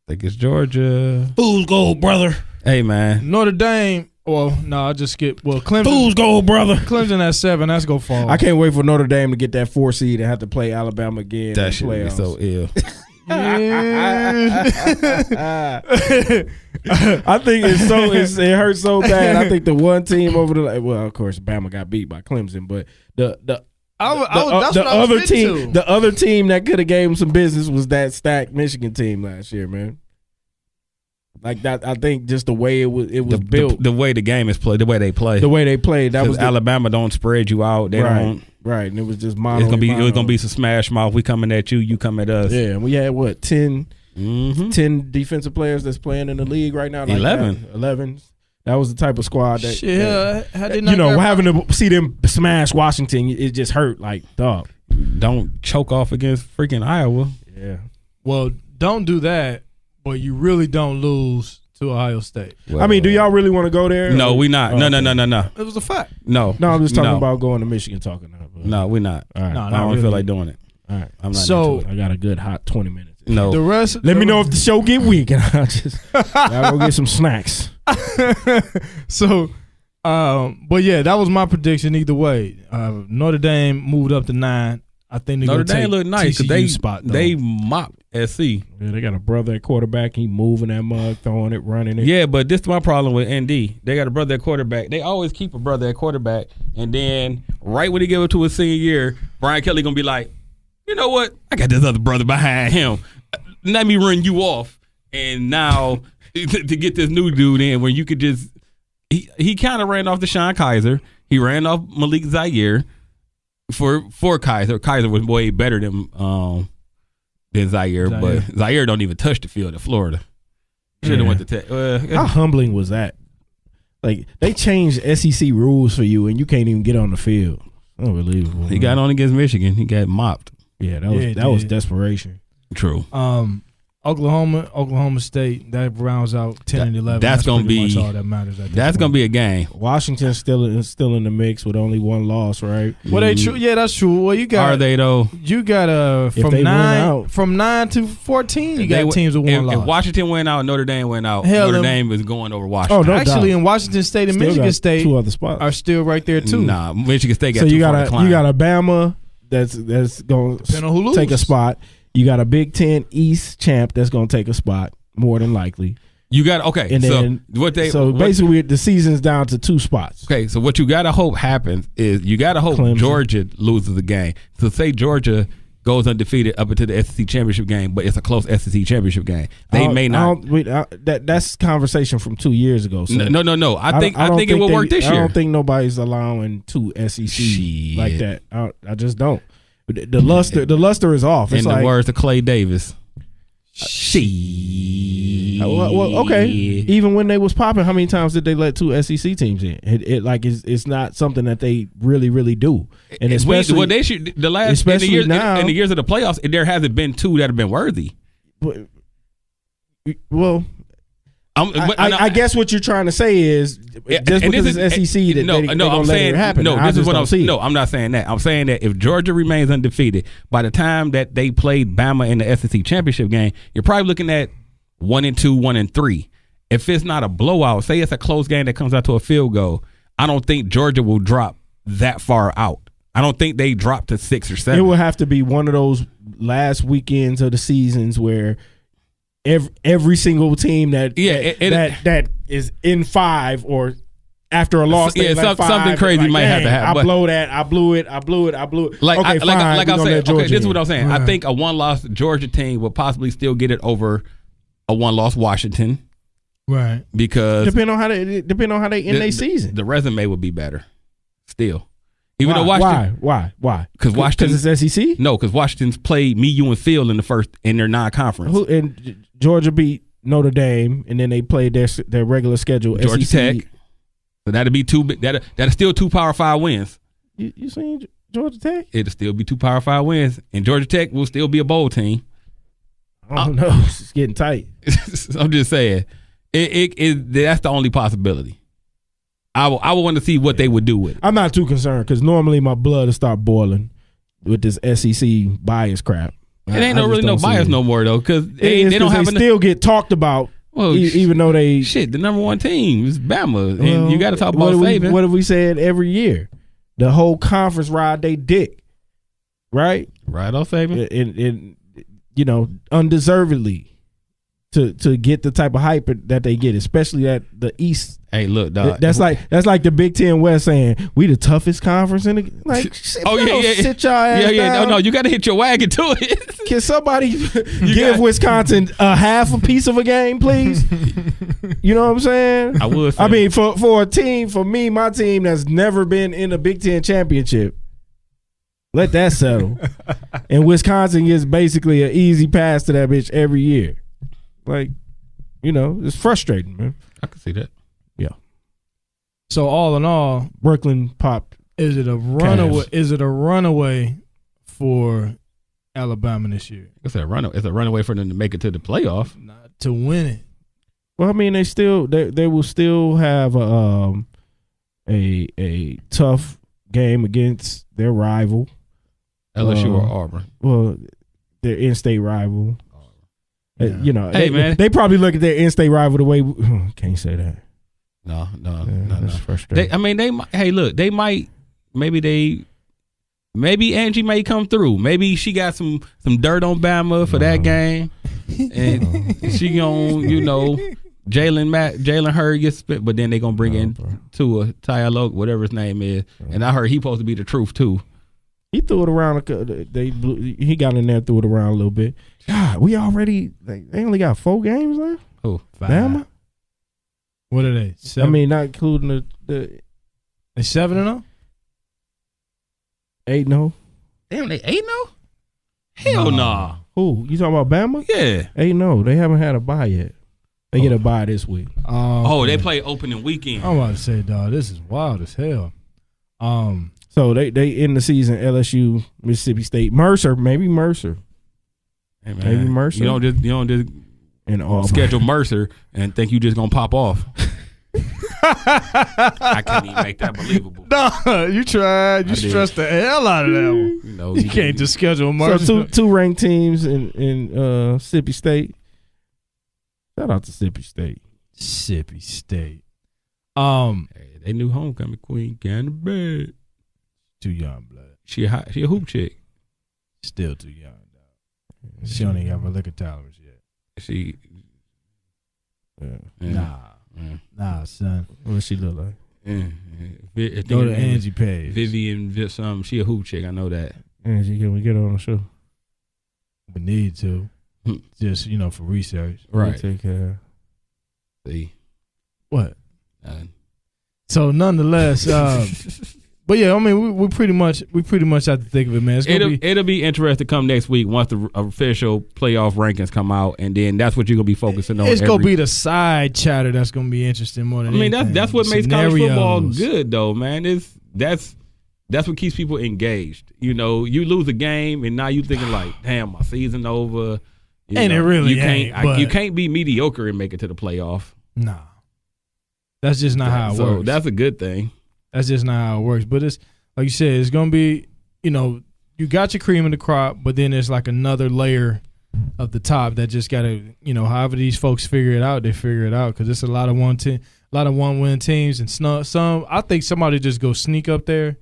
I think it's Georgia. Fool's gold, brother. Hey, man. Notre Dame. Well, no, I just skipped. Well, Clemson. Fool's gold, brother. Clemson at 7. That's go fall. I can't wait for Notre Dame to get that 4 seed and have to play Alabama again. That shit be so ill. I think it hurts so bad. I think the one team over the of course, Bama got beat by Clemson, but the other team that could have gave them some business was that stacked Michigan team last year, man. Like that, I think just the way it was built, the way the game is played, the way they play, That was Alabama don't spread you out. They don't. Right, and it was just mono. It was gonna be some smash mouth. We coming at you, you come at us. Yeah, and we had 10 defensive players that's playing in the league right now. Like 11. That was the type of squad that having to see them smash Washington, it just hurt. Like, dog, don't choke off against freaking Iowa. Yeah. Well, don't do that, but you really don't lose to Ohio State. Well, I mean, do y'all really want to go there? No, we not. No. It was a fact. No, I'm just talking about going to Michigan. Talking now. No, we're not. All right. No, I don't really feel like doing it. All right, I'm not. So I got a good hot 20 minutes. No, the rest. Let me know if the show get weak, and I'll go get some snacks. So, but yeah, that was my prediction. Either way, Notre Dame moved up to 9. I think Notre Dame look nice because they mopped SC. Yeah, they got a brother at quarterback. He moving that mug, throwing it, running it. Yeah, but this is my problem with ND. They got a brother at quarterback. They always keep a brother at quarterback, and then right when he give it to his senior year, Brian Kelly gonna be like, you know what? I got this other brother behind him. Let me run you off. And now to get this new dude in where you could just he kind of ran off Deshaun Kaiser. He ran off Malik Zaire for Kaiser. Kaiser was way better than Zaire, but Zaire don't even touch the field at Florida. Should have went to Tech. How humbling was that? Like, they changed SEC rules for you, and you can't even get on the field. Unbelievable. He got on against Michigan. He got mopped. Yeah, that was desperation. True. Oklahoma State, that rounds out 10 and 11. That's gonna be much all that matters. That's gonna be a game. Washington's still in the mix with only one loss, right? Well, they true. Yeah, that's true. Well, you got. Are they though? You got from 9 to 14. You got teams with one loss. If Washington went out, Notre Dame went out. Notre Dame is going over Washington. Oh, no actually, doubt. In Washington State and Michigan State, 2 other spots are still right there too. Nah, Michigan State got so you got a Bama that's going to take a spot. You got a Big Ten East champ that's going to take a spot, more than likely. You got and then basically the season's down to 2 spots. Okay, so what you got to hope happens is you got to hope Clemson. Georgia loses the game. So say Georgia goes undefeated up into the SEC championship game, but it's a close SEC championship game. They may not. That's conversation from 2 years ago. So no. I think it will work this year. I don't think nobody's allowing 2 SEC like that. I just don't. The luster is off. It's in the words of Clay Davis. Well, okay. Even when they was popping, how many times did they let 2 SEC teams in? It's not something that they really do. And especially they should in the years of the playoffs, there hasn't been 2 that have been worthy. Well, I guess what you're trying to say is just because it's SEC that I'm saying it happen. No, this is what I'm saying. No, I'm not saying that. I'm saying that if Georgia remains undefeated by the time that they played Bama in the SEC championship game, you're probably looking at 1-2, 1-3. If it's not a blowout, say it's a close game that comes out to a field goal, I don't think Georgia will drop that far out. I don't think they drop to 6 or 7. It will have to be one of those last weekends of the seasons where every single team that is in 5 or after a loss, something crazy might have to happen. I blew it. Like okay, like I said, this is what I'm saying. Right. I think a 1-loss Georgia team will possibly still get it over a 1-loss Washington, right? Because depending on how they end their season, the resume would be better. Still, even though Washington, why? Because Washington, because it's SEC. No, because Washington's played me, you, and Phil in their non-conference. And Georgia beat Notre Dame, and then they played their regular schedule. Georgia SEC. Tech. So that'd be that'll still 2 Power 5 wins. You seen Georgia Tech? It'll still be 2 Power 5 wins, and Georgia Tech will still be a bowl team. I don't know. It's getting tight. I'm just saying, that's the only possibility. I would want to see what they would do with it. I'm not too concerned because normally my blood will start boiling with this SEC bias crap. It ain't really no bias no more though, because they don't have still get talked about Well, even though they the number one team is Bama, and you got to talk about Saban. What have we said every year? The whole conference ride they dick, right? Right off Saban, and undeservedly to get the type of hype that they get, especially at the East. Hey, look, dog. That's like the Big Ten West saying we the toughest conference in the sit your ass down. No, you got to hit your wagon to it. Can somebody give Wisconsin a half a piece of a game, please? You know what I'm saying? I would. I mean, for a team, for me, my team that's never been in a Big Ten championship, let that settle. And Wisconsin gets basically an easy pass to that bitch every year. Like, it's frustrating, man. I can see that. Yeah. So all in all, Brooklyn popped. Is it a runaway? Is it a runaway for Alabama this year? It's a runaway for them to make it to the playoff. Not to win it. Well, I mean, they will still have a tough game against their rival, LSU or Auburn. Well, their in-state rival. Yeah. Hey, man, they probably look at their in-state rival the way can't say that. No, that's frustrating. They might. Maybe Angie may come through. Maybe she got some dirt on Bama for that game, and she gon' Jalen Hurd gets spit, but then they gonna bring in Tua Tagovailoa, whatever his name is, and I heard he supposed to be the truth too. He threw it around. He got in there, threw it around a little bit. God, we already they only got 4 games left. Oh, Bama. What are they? 7? I mean, not including the they 7-0, 8-0. Damn, they 8-0. Hell nah. Who you talking about? Bama? Yeah. 8-0. They haven't had a bye yet. They get a bye this week. They play opening weekend. I'm about to say, dog, this is wild as hell. So they end the season LSU, Mississippi State, Mercer. Hey, man, maybe Mercer. You don't just and schedule Mercer and think you just gonna pop off. I can't even make that believable. No, you tried. You stressed the hell out of that one. You can't just schedule Mercer. So two ranked teams in Mississippi State. Shout out to Mississippi State. Mississippi State. Hey, they knew homecoming queen kind of bad. Too young, blood. She a hoop chick. Still too young, dog. She don't even have a liquor tolerance yet. She. Nah, son. What she look like? Go to Angie page. Vivian, she a hoop chick. I know that. Angie, can we get her on the show? We need to. Just, for research. Right. Take care. See. What? So nonetheless, but yeah, I mean, we pretty much have to think of it, man. It'll be interesting to come next week once the official playoff rankings come out, and then that's what you're gonna be focusing on. It's gonna be the side chatter that's gonna be interesting more than anything. That's what makes college football good, though, man. That's what keeps people engaged. You lose a game, and now you thinking like, damn, my season over. It really ain't. You can't be mediocre and make it to the playoff. Nah, that's just not how it works. That's a good thing. That's just not how it works. But it's like you said, it's gonna be, you got your cream of the crop, but then there's like another layer of the top that just gotta, however these folks figure it out, they figure it out because it's a lot of one-win teams, and some. I think somebody just go sneak up there,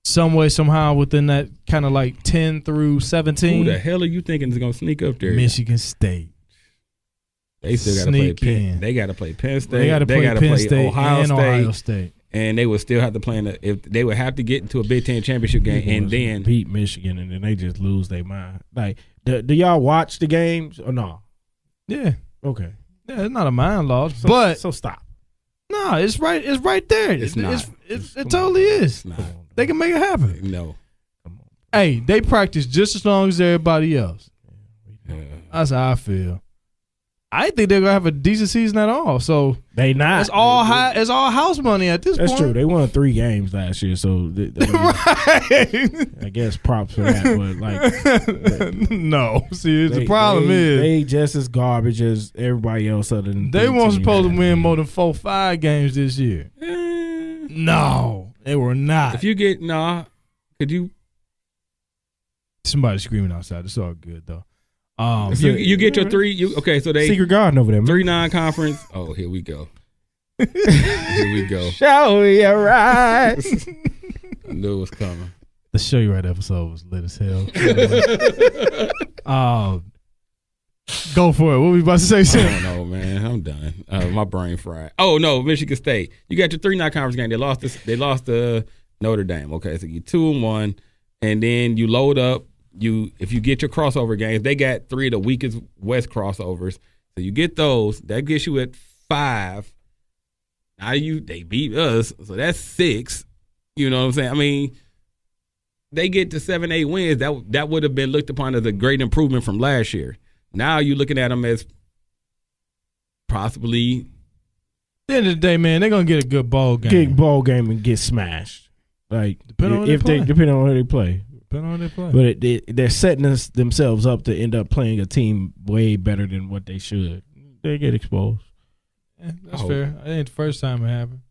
some way, somehow within that kind of like 10 through 17. Who the hell are you thinking is gonna sneak up there? Michigan State. They still got to play Penn. They got to play Penn State. They got to play Penn State Ohio and State. Ohio State. And they would still have to play if they would have to get into a Big Ten championship game and then beat Michigan, and then they just lose their mind. Like, do y'all watch the games or no? Yeah. Okay. Yeah, it's not a mind loss, but so stop. No, it's right. It's right there. It's not. It totally is. They can make it happen. No. Come on. Hey, they practice just as long as everybody else. Yeah. That's how I feel. I think they're gonna have a decent season at all. So they not. It's all It's all house money at this point. That's true. They won 3 games last year, so I guess props for that. But like, no. See, the problem is they just as garbage as everybody else. Other than they weren't supposed to win more than 4-5 games this year. No, they were not. If you get could you? Somebody screaming outside. It's all good though. You get your 3. Okay, so they Secret Garden over there. 3 non-conference. Oh, here we go. Here we go. Show me a ride. I knew it was coming. The Show You Right episode was lit as hell. Go for it. What were we about to say, Sam? I don't know, man. I'm done. My brain fried. Oh no, Michigan State. You got your 3 non-conference game. They lost to Notre Dame. Okay, so you 2-1, and then you load up. If you get your crossover games, they got 3 of the weakest West crossovers. So you get those. That gets you at 5. Now they beat us, so that's 6. You know what I'm saying? I mean, they get to 7-8 wins. That would have been looked upon as a great improvement from last year. Now you're looking at them as possibly. At the end of the day, man, they're gonna get a good ball game. Get ball game and get smashed. Like depending on who they play. But they're setting themselves up to end up playing a team way better than what they should. They get exposed. Yeah, that's fair. It ain't the first time it happened.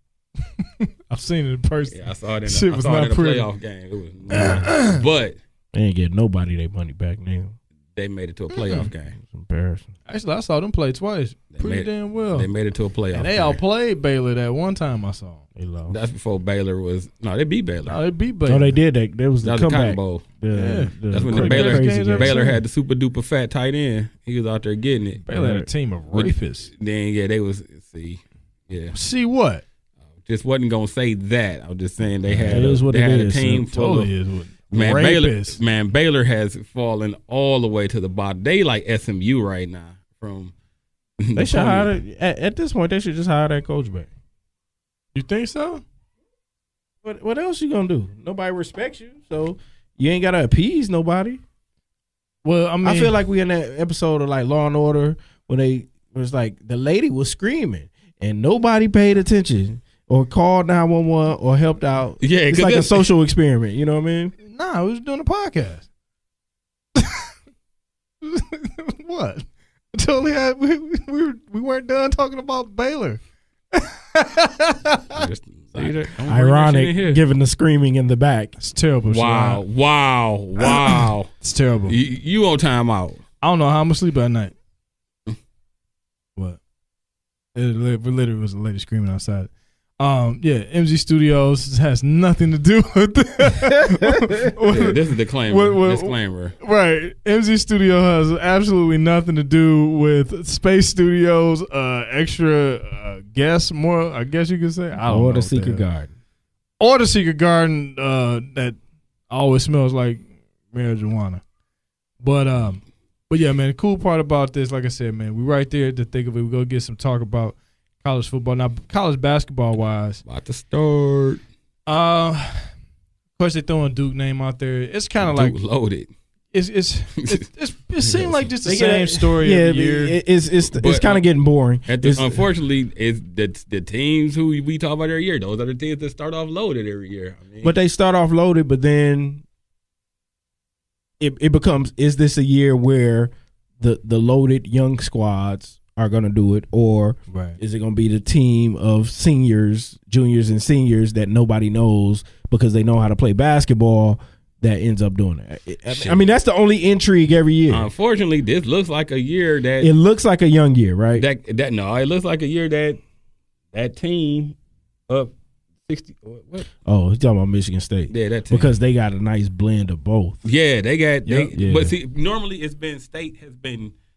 I've seen it in person. Yeah, I saw it in a playoff game. It was nuts. But they ain't get nobody their money back now. They made it to a playoff game. It's embarrassing. Actually, I saw them play twice. Pretty damn well. They made it to a playoff and they game. outplayed Baylor that one time I saw. They lost. That's before Baylor was. No, they beat Baylor. No, they beat Baylor. No, they did. That was the comeback. Cotton Bowl. That's when Baylor had the super duper fat tight end. He was out there getting it. Baylor had a team of rapists. Then they was See what? Just wasn't gonna say that. I was just saying they had a team full of. Baylor has fallen all the way to the bottom. They like SMU right now. They should hire at this point. They should just hire that coach back. You think so? What else you gonna do? Nobody respects you, so you ain't gotta appease nobody. Well, I mean, I feel like we in that episode of like Law and Order when it was like the lady was screaming and nobody paid attention or called 911 or helped out. Yeah, it's like a social experiment. You know what I mean? Nah, we was doing a podcast. What? Totally had we weren't done talking about Baylor. Ironic, given the screaming in the back. It's terrible. Wow. It's terrible. You on timeout. I don't know how I'm gonna sleep at night. What? It literally was a lady screaming outside. MZ Studios has nothing to do with that. This is the disclaimer. Right. MZ Studio has absolutely nothing to do with Space Studios, extra guests, more, I guess you could say. I don't know. Or the Secret Garden. Or the Secret Garden that always smells like marijuana. But yeah, man, the cool part about this, like I said, man, we right there to think of it. We're going to get some talk about college football. Now, college basketball-wise. About to start. Of course, they're throwing Duke name out there. It's kind of like loaded. It seems like just the same story every year. It's kind of getting boring. Unfortunately, it's the teams who we talk about every year. Those are the teams that start off loaded every year. I mean, but they start off loaded, but then it becomes, is this a year where the loaded young squads are going to do it, or is it going to be the team of seniors, juniors, and seniors that nobody knows because they know how to play basketball that ends up doing it? I mean, that's the only intrigue every year. Unfortunately, this looks like a year that it looks like a young year, right? It looks like a year that team up 60. What? Oh, he's talking about Michigan State. Yeah, that team. Because they got a nice blend of both. Yeah, they got. But see, normally it's been State has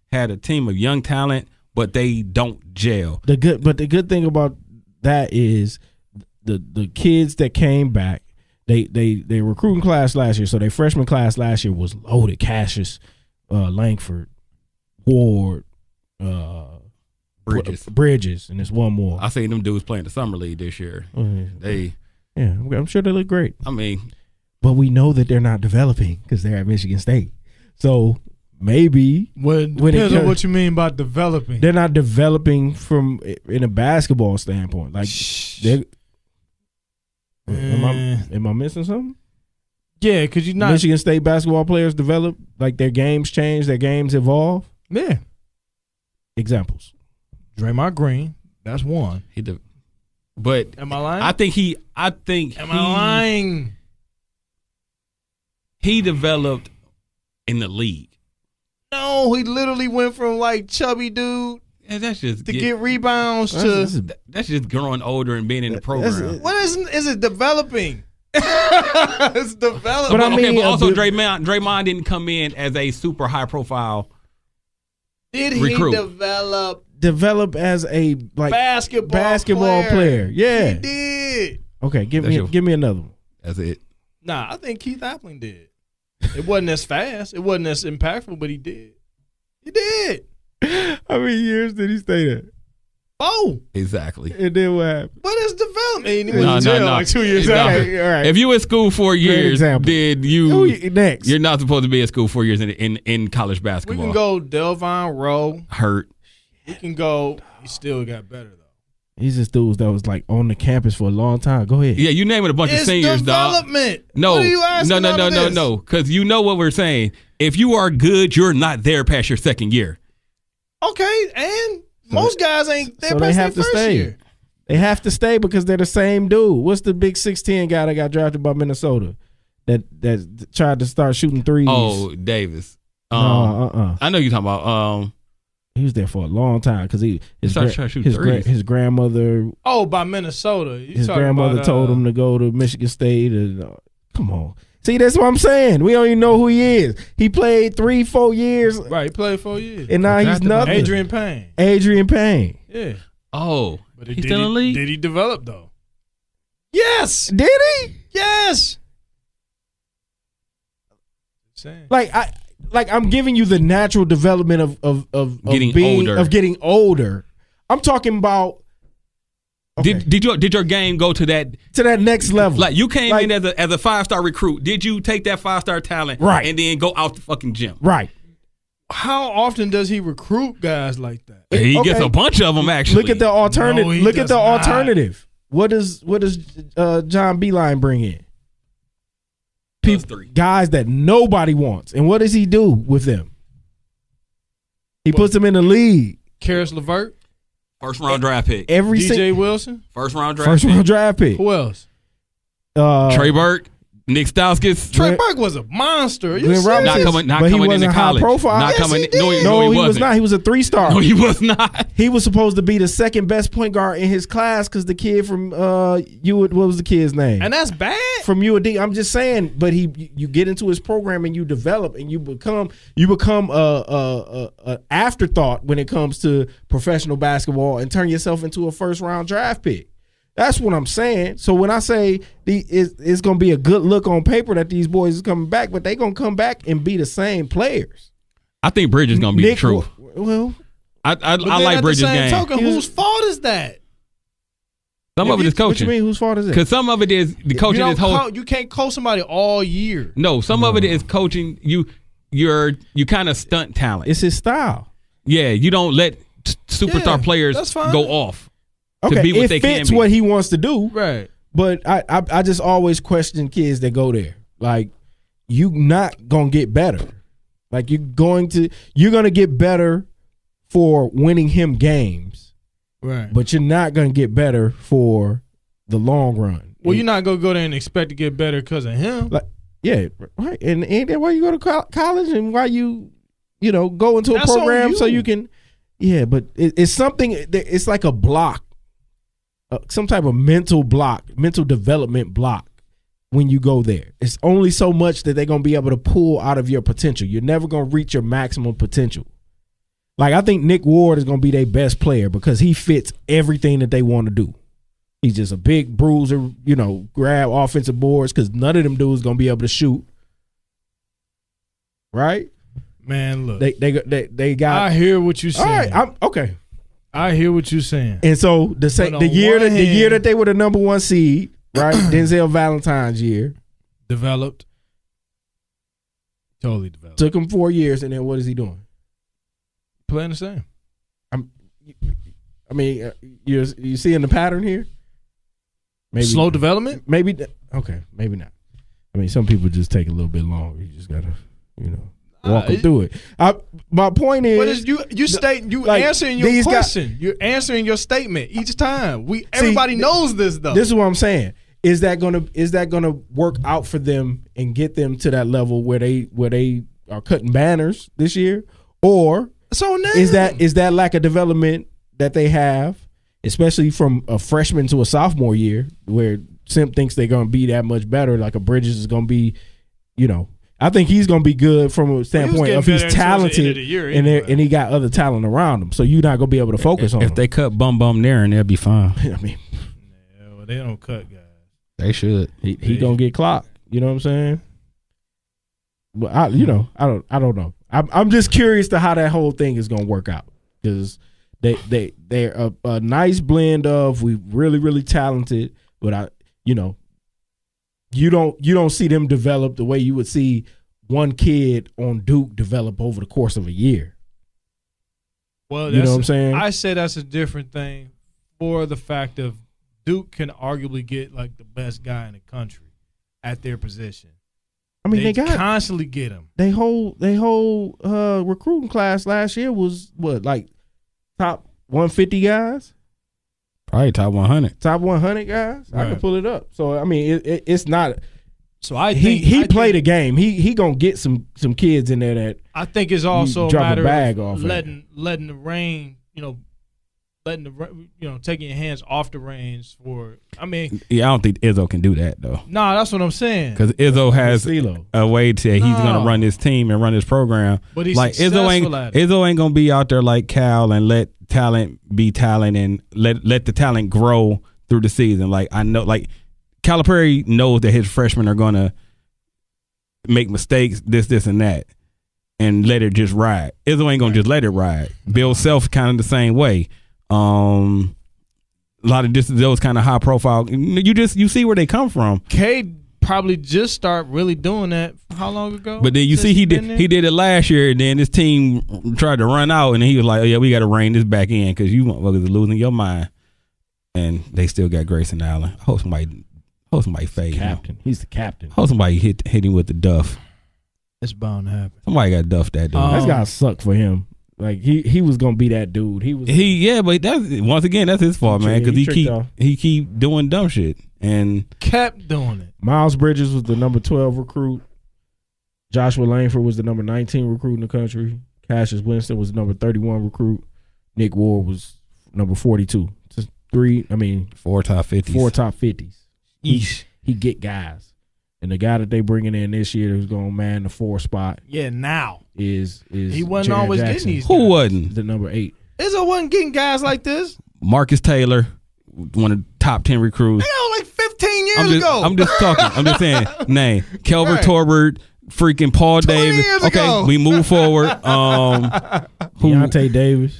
had a team of young talent, but they don't gel. The good thing about that is the kids that came back, they recruiting class last year, so their freshman class last year was loaded. Cassius, Langford, Ward, Bridges, and there's one more. I seen them dudes playing the summer league this year. I'm sure they look great. I mean, but we know that they're not developing because they're at Michigan State. So maybe depends on what you mean by developing. They're not developing from in a basketball standpoint. Like, am I missing something? Yeah, because you're not. Michigan State basketball players develop, like their games change, their games evolve. Yeah. Examples. Draymond Green, that's one. But am I lying? I think am I lying? He developed in the league. No, he literally went from like chubby dude that's just to get rebounds that's just growing older and being in the program. What is it developing? It's developing. But I mean, but also Draymond didn't come in as a super high profile. Did he recruit. develop as a like basketball player? Yeah, he did. Okay, give me another one. That's it. Nah, I think Keith Appling did. It wasn't as fast. It wasn't as impactful, but he did. He did. How many years did he stay there? Oh, exactly. And then what happened? But it's development. He went to jail like 2 years after. Okay, all right. If you in school 4 years, did you next? You're not supposed to be in school 4 years in college We basketball. can go Delvon Rowe. Hurt. We can go. He still got better though. He's just dudes that was like on the campus for a long time. Go ahead. Yeah, you naming a bunch of seniors, development. Dog. No, what are you asking no. Because you know what we're saying. If you are good, you're not there past your second year. Okay, and most guys ain't there. So they have to stay. Year. They have to stay because they're the same dude. What's the big 6'10" guy that got drafted by Minnesota that tried to start shooting threes? Oh, Davis. I know you're talking about. He was there for a long time because his grandmother. Oh, by Minnesota. His grandmother told him to go to Michigan State. And come on, see, that's what I'm saying. We don't even know who he is. He played 3-4 years. Right, he played 4 years, and now he's nothing. Adrian Payne. Yeah. Oh, but he's still in the league. Did he develop though? Yes. Did he? Yes. Like I'm giving you the natural development of getting older. I'm talking about. Okay. Did your game go to that next level? Like you came in as a 5-star recruit. Did you take that 5-star talent and then go out the fucking gym? Right. How often does he recruit guys like that? He gets a bunch of them actually. Look at the alternative. Alternative. What does John Beilein bring in? Guys that nobody wants. And what does he do with them? He puts them in the league. Karis LeVert. First round draft pick. DJ Wilson. First round draft pick. Who else? Trey Burke. Nick Stauskas. Trey Burke was a monster. Not coming into college. High profile. Not coming. No, he was not. He was a 3-star. No, he was not. He was supposed to be the second best point guard in his class because the kid from what was the kid's name? And that's bad. From UAD. I'm just saying, but you get into his program and you develop and you become a afterthought when it comes to professional basketball and turn yourself into a first-round draft pick. That's what I'm saying. So when I say it's going to be a good look on paper that these boys is coming back, but they going to come back and be the same players. I think Bridges going to be the truth. Well, I like Bridges' game. Token, whose fault is that? Some of it is coaching. What you mean, whose fault is it? Because some of it is the coaching. You can't coach somebody all year. No, some of it is coaching. You kind of stunt talent. It's his style. Yeah, you don't let superstar players go off. Okay, it fits what he wants to do. Right. But I just always question kids that go there. Like, you not gonna get better. Like you're gonna get better for winning him games. Right. But you're not gonna get better for the long run. Well, you're not gonna go there and expect to get better because of him. Like, yeah, right. And then why you go to college and why you go into a program so you can. Yeah, but it's something. It's like a block. Some type of mental development block when you go there. It's only so much that they're going to be able to pull out of your potential. You're never going to reach your maximum potential. Like, I think Nick Ward is going to be their best player because he fits everything that they want to do. He's just a big bruiser, grab offensive boards because none of them dudes going to be able to shoot. Right? Man, look. They got. I hear what you're saying. All right, okay. I hear what you're saying. And so the year that they were the number 1 seed, right? Denzel Valentine's year. Developed. Totally developed. Took him 4 years, and then what is he doing? Playing the same. You seeing the pattern here? Maybe slow development? Maybe. Okay, maybe not. I mean, some people just take a little bit longer. You just gotta, walk them through it. My point is, answering your question. You're answering your statement each time. Everybody knows this though. This is what I'm saying. Is that gonna work out for them and get them to that level where they are cutting banners this year, or is that lack of development that they have, especially from a freshman to a sophomore year, where Simp thinks they're going to be that much better, like a Bridges is going to be, I think he's going to be good from a standpoint of he's talented and he got other talent around him. So you're not going to be able to focus on him. If they cut Bum Nairn, they'll be fine. I mean, well, they don't cut guys. They should. He going to get clocked. You know what I'm saying? But I don't know. I'm just curious to how that whole thing is going to work out, because they're a nice blend of we really, really talented, but you don't see them develop the way you would see one kid on Duke develop over the course of a year. Well, you know what I'm saying? I say that's a different thing for the fact of Duke can arguably get like the best guy in the country at their position. I mean, they constantly get him. They whole recruiting class last year was what, like top 150 guys? Probably top 100. Top 100 guys? Right. I can pull it up. So I mean, it's not. So I think he played a game. He gonna get some kids in there that I think is also a matter of letting the rein, taking your hands off the reins for. I mean, yeah, I don't think Izzo can do that though. Nah, that's what I'm saying. Because Izzo has a way to he's gonna run his team and run his program. But he's like Izzo ain't gonna be out there like Cal and let talent be talent and let the talent grow through the season. Like I know, like Calipari knows that his freshmen are gonna make mistakes, this and that, and let it just ride. Izzo ain't gonna just let it ride. Bill Self kind of the same way. A lot of those kind of high profile. You see where they come from. Cade probably just start really doing that. How long ago? But then you see he did it last year. And then his team tried to run out, and he was like, "Oh yeah, we got to rein this back in because you motherfuckers are losing your mind." And they still got Grayson Allen. I hope somebody fade him. He's the captain. I hope somebody hit him with the duff. It's bound to happen. Somebody got duff that dude. That's gotta suck for him. Like he was gonna be that dude. But that's his fault, man. Because he keep doing dumb shit and kept doing it. Miles Bridges was the number 12 recruit. Joshua Langford was the number 19 recruit in the country. Cassius Winston was the number 31 recruit. Nick Ward was number 42. Just four top 50s. 4 top 50s. He get guys. And the guy that they bringing in this year who's going to man the 4 spot. Yeah, now. Is he wasn't Jared always Jackson. getting these guys. Who guys. wasn't? The number 8. Izzo wasn't getting guys like this. Marcus Taylor, one of the top 10 recruits. Like 15 years ago. I'm just talking. I'm just saying. Name. Kelvin Torbert, freaking Paul Davis. Okay, we move forward. Deontay Davis.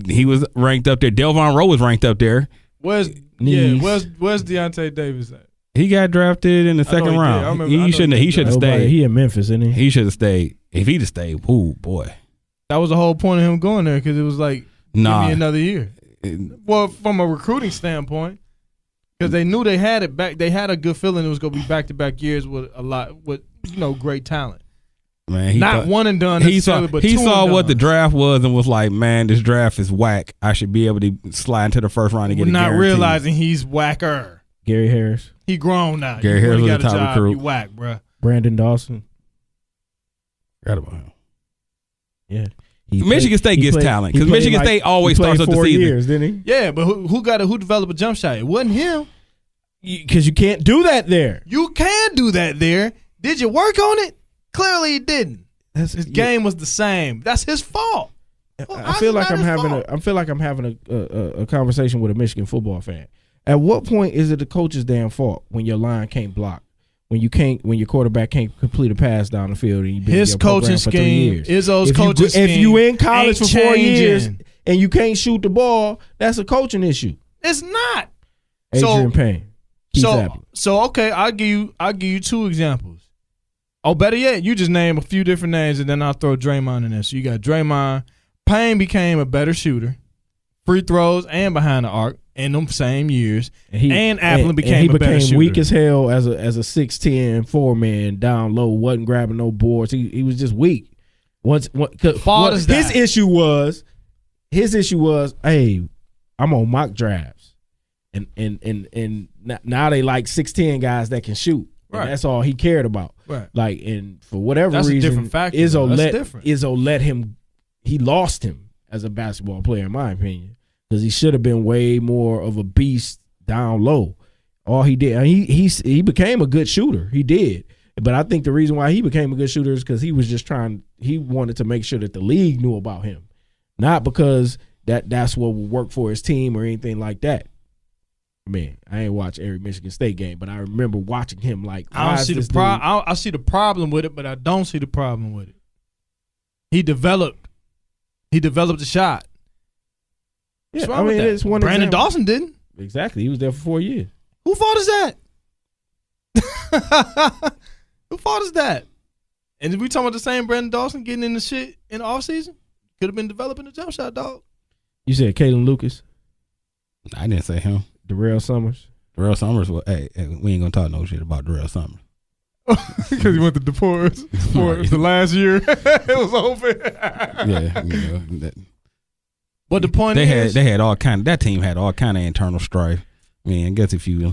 He was ranked up there. Delvon Rowe was ranked up there. Where's Deontay Davis at? He got drafted in the second round. He shouldn't have stayed. He in Memphis, isn't he? He should have stayed. If he'd have stayed, ooh boy. That was the whole point of him going there, because it was like, give me another year. Well, from a recruiting standpoint, because they knew they had it back. They had a good feeling it was going to be back-to-back years with great talent. Man, not one and done necessarily, but he two saw and what done. the draft was and was like, man, this draft is whack. I should be able to slide into the first round and get a guarantee. Not realizing he's whacker. Gary Harris. He grown now. Gary Harris was the top recruit. You whack, bro. Brandon Dawson. Forgot about him. Yeah. Michigan State gets talent because Michigan State always starts up the season. Years, didn't he? Yeah, but who developed a jump shot? It wasn't him. Because you can't do that there. You can do that there. Did you work on it? Clearly, he didn't. His game was the same. That's his fault. I feel like I'm having a conversation with a Michigan football fan. At what point is it the coach's damn fault when your line can't block? When your quarterback can't complete a pass down the field and you've been in your program for 3 years? Izzo's coaching scheme. If you in college for 4 years and you can't shoot the ball, that's a coaching issue. It's not. Adrian Payne. So okay, I'll give you 2 examples. Oh, better yet, you just name a few different names and then I'll throw Draymond in there. So you got Draymond. Payne became a better shooter, free throws and behind the arc in them same years. And Applin became a better shooter. He became weak as hell as a 6'10" 4-man down low, wasn't grabbing no boards. He was just weak. His issue was, hey, I'm on mock drafts. And now they like 6'10" guys that can shoot. Right. And that's all he cared about. Right. Like, and for whatever That's reason, a different factor. Izzo let him. He lost him as a basketball player, in my opinion, because he should have been way more of a beast down low. All he did, he became a good shooter. He did. But I think the reason why he became a good shooter is because he was just he wanted to make sure that the league knew about him. Not because that's what would work for his team or anything like that. Man, I ain't watched every Michigan State game, but I remember watching him like, I see the problem with it, but I don't see the problem with it. He developed the shot. Yeah, I mean, it's one Brandon example. Dawson didn't. Exactly. He was there for 4 years. Who fault is that? Who fault is that? And if we talking about the same Brandon Dawson getting in the shit in the offseason, could have been developing the jump shot, dog. You said Kalen Lucas? I didn't say him. Darrell Summers? Darrell Summers, hey, we ain't going to talk no shit about Darrell Summers. Because he went to DePort's for the last year. It was over. Yeah. But the point is, that team had all kind of internal strife. I mean, I guess if you know.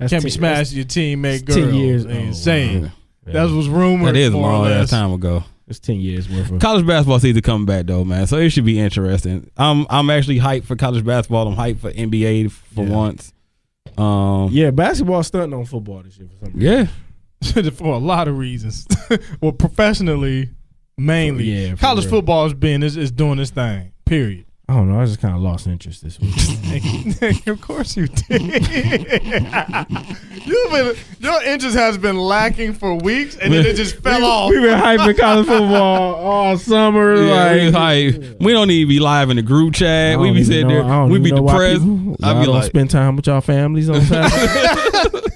Can't be smashing your teammate girl. 10 years. Insane. Yeah. That was rumored. That is a long ass time ago. It's 10 years worth of college basketball season coming back though, man. So it should be interesting. I'm actually hyped for college basketball. I'm hyped for NBA for once. Basketball stunting on football this year for some reason. Yeah. For a lot of reasons. Well, professionally, mainly. Yeah, college football is doing this thing. Period. I don't know. I just kind of lost interest this week. Of course you did. Your interest has been lacking for weeks, and then it just fell off. We've been hyping college football all summer. We don't need to be live in the group chat. We be sitting there. We be depressed. I be like, spend time with y'all families on Saturday.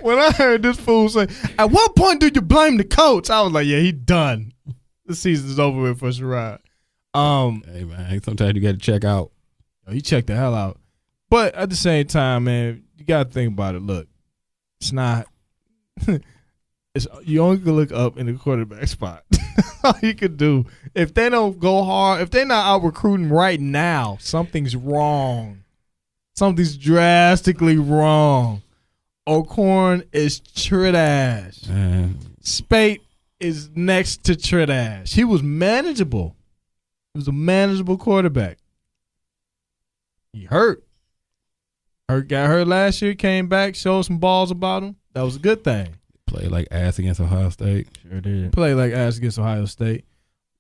When I heard this fool say, "At what point do you blame the coach?" I was like, "Yeah, he done. The season's over with for Sherrod." Hey man, sometimes you got to check out. He checked the hell out, but at the same time, man, you got to think about it. Look, it's not. You only can look up in the quarterback spot. All you could do if they don't go hard, if they're not out recruiting right now, something's wrong. Something's drastically wrong. O'Korn is trash. Spate is next to trash. He was manageable. He was a manageable quarterback. He hurt. Got hurt last year, came back, showed some balls about him. That was a good thing. Played like ass against Ohio State. Sure did. Played like ass against Ohio State.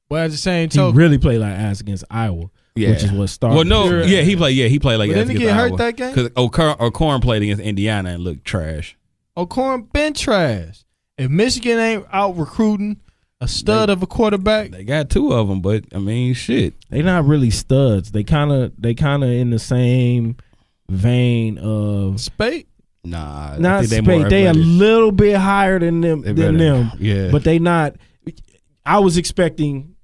But at the same token, he really played like ass against Iowa. Yeah. Which is what started. Well, no, he played like ass didn't against he get Iowa. hurt that game? Because O'Korn played against Indiana and looked trash. O'Korn been trash. If Michigan ain't out recruiting a stud of a quarterback, they got two of them. But I mean, shit, they not really studs. They kind of in the same vein of Spate. Nah, not Spate. They a little bit higher than them. Yeah, but they not. I was expecting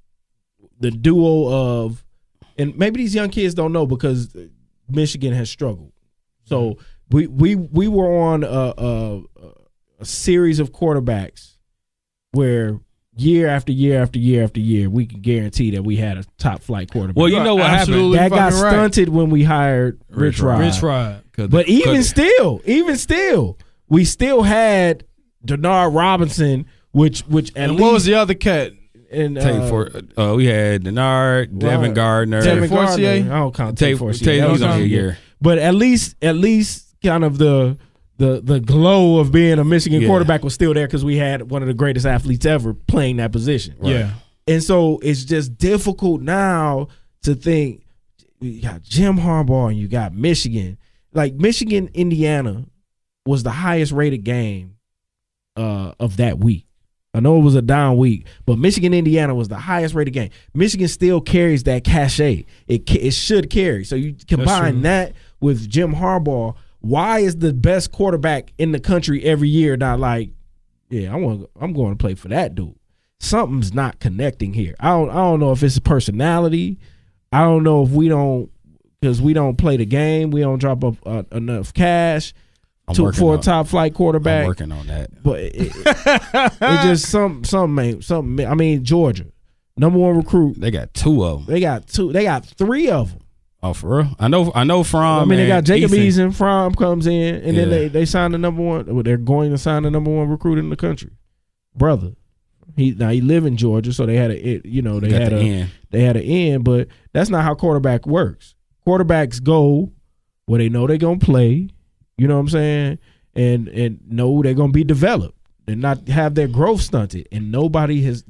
the duo of, and maybe these young kids don't know because Michigan has struggled. So we were on a series of quarterbacks where year after year after year after year we could guarantee that we had a top flight quarterback. Well, you know what happened? That got stunted when we hired Rich Rod. But even still, we still had Denard Robinson, which and what was the other cat? And we had Denard, Devin Gardner, Fortier. I don't count Tate Fortier. He's on here. But at least kind of the glow of being a Michigan quarterback was still there because we had one of the greatest athletes ever playing that position. Right? Yeah. And so it's just difficult now to think you got Jim Harbaugh and you got Michigan. Like Michigan, Indiana was the highest rated game of that week. I know it was a down week, but Michigan, Indiana was the highest rated game. Michigan still carries that cachet. It should carry. So you combine that with Jim Harbaugh. Why is the best quarterback in the country every year not like, I'm going to play for that dude? Something's not connecting here. I don't know if it's personality. I don't know if we don't play the game. We don't drop up enough cash for a top flight quarterback. I'm working on that. But it just something. I mean, Georgia, number one recruit. They got two of them. They got three of them. Oh, for real? I know. Fromm. I mean, they got Jacob Eason. Fromm comes in, and then they sign the number one. They're going to sign the number one recruit in the country. brother. He live in Georgia, so they had an end, but that's not how quarterback works. Quarterbacks go where they know they're gonna play, you know what I'm saying, and know they're gonna be developed and not have their growth stunted. And nobody has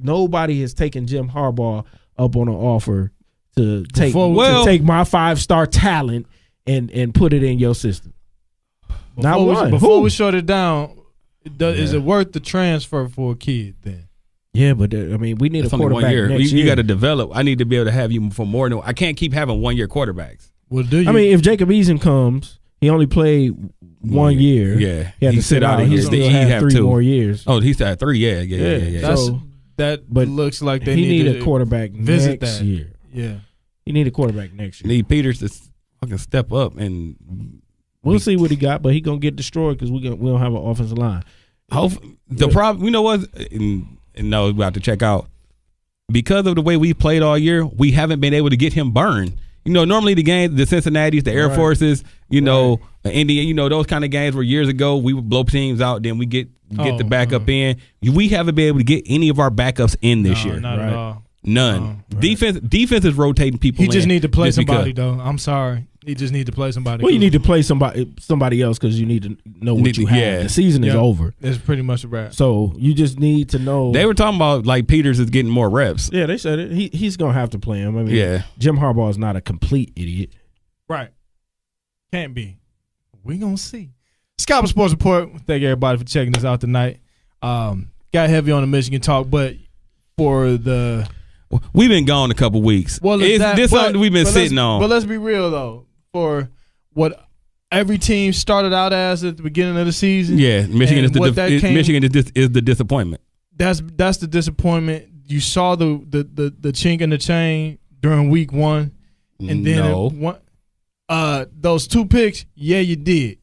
taken Jim Harbaugh up on an offer to take my 5-star talent and put it in your system. Before we shut it down, is it worth the transfer for a kid then? Yeah, but we need a quarterback 1 year. next year. You got to develop. I need to be able to have you for more. I can't keep having 1 year quarterbacks. Well, do you? If Jacob Eason comes, he only played 1 year. Yeah, he had to sit out. He still have 3 more years. Oh, he's at 3. Yeah. But looks like they need a quarterback next year. Yeah, he need a quarterback next year. Need Peters to fucking step up, and we'll see what he got. But he gonna get destroyed because we don't have an offensive line. The problem, you know what? And no, we're about to check out. Because of the way we played all year, we haven't been able to get him burned. Normally the games, the Cincinnati's, the Air Forces, India, those kind of games where years ago we would blow teams out, then we get the backup in. We haven't been able to get any of our backups in this year. Not at all. None. Defense is rotating people. He just need to play somebody though. I'm sorry. He just need to play somebody. Well, you need to play somebody else because you need to know what you have. Yeah. The season is over. It's pretty much a wrap. So you just need to know. They were talking about like Peters is getting more reps. Yeah, they said it. He's gonna have to play him. Jim Harbaugh is not a complete idiot. Right. Can't be. We gonna see. Scalper Sports Report. Thank everybody for checking us out tonight. Got heavy on the Michigan talk, but for the. We've been gone a couple weeks. Well, this something we've been sitting on. But let's be real though. For what every team started out as at the beginning of the season. Yeah, Michigan is the disappointment. That's the disappointment. You saw the chink in the chain during week 1, and then those 2 picks. Yeah, you did.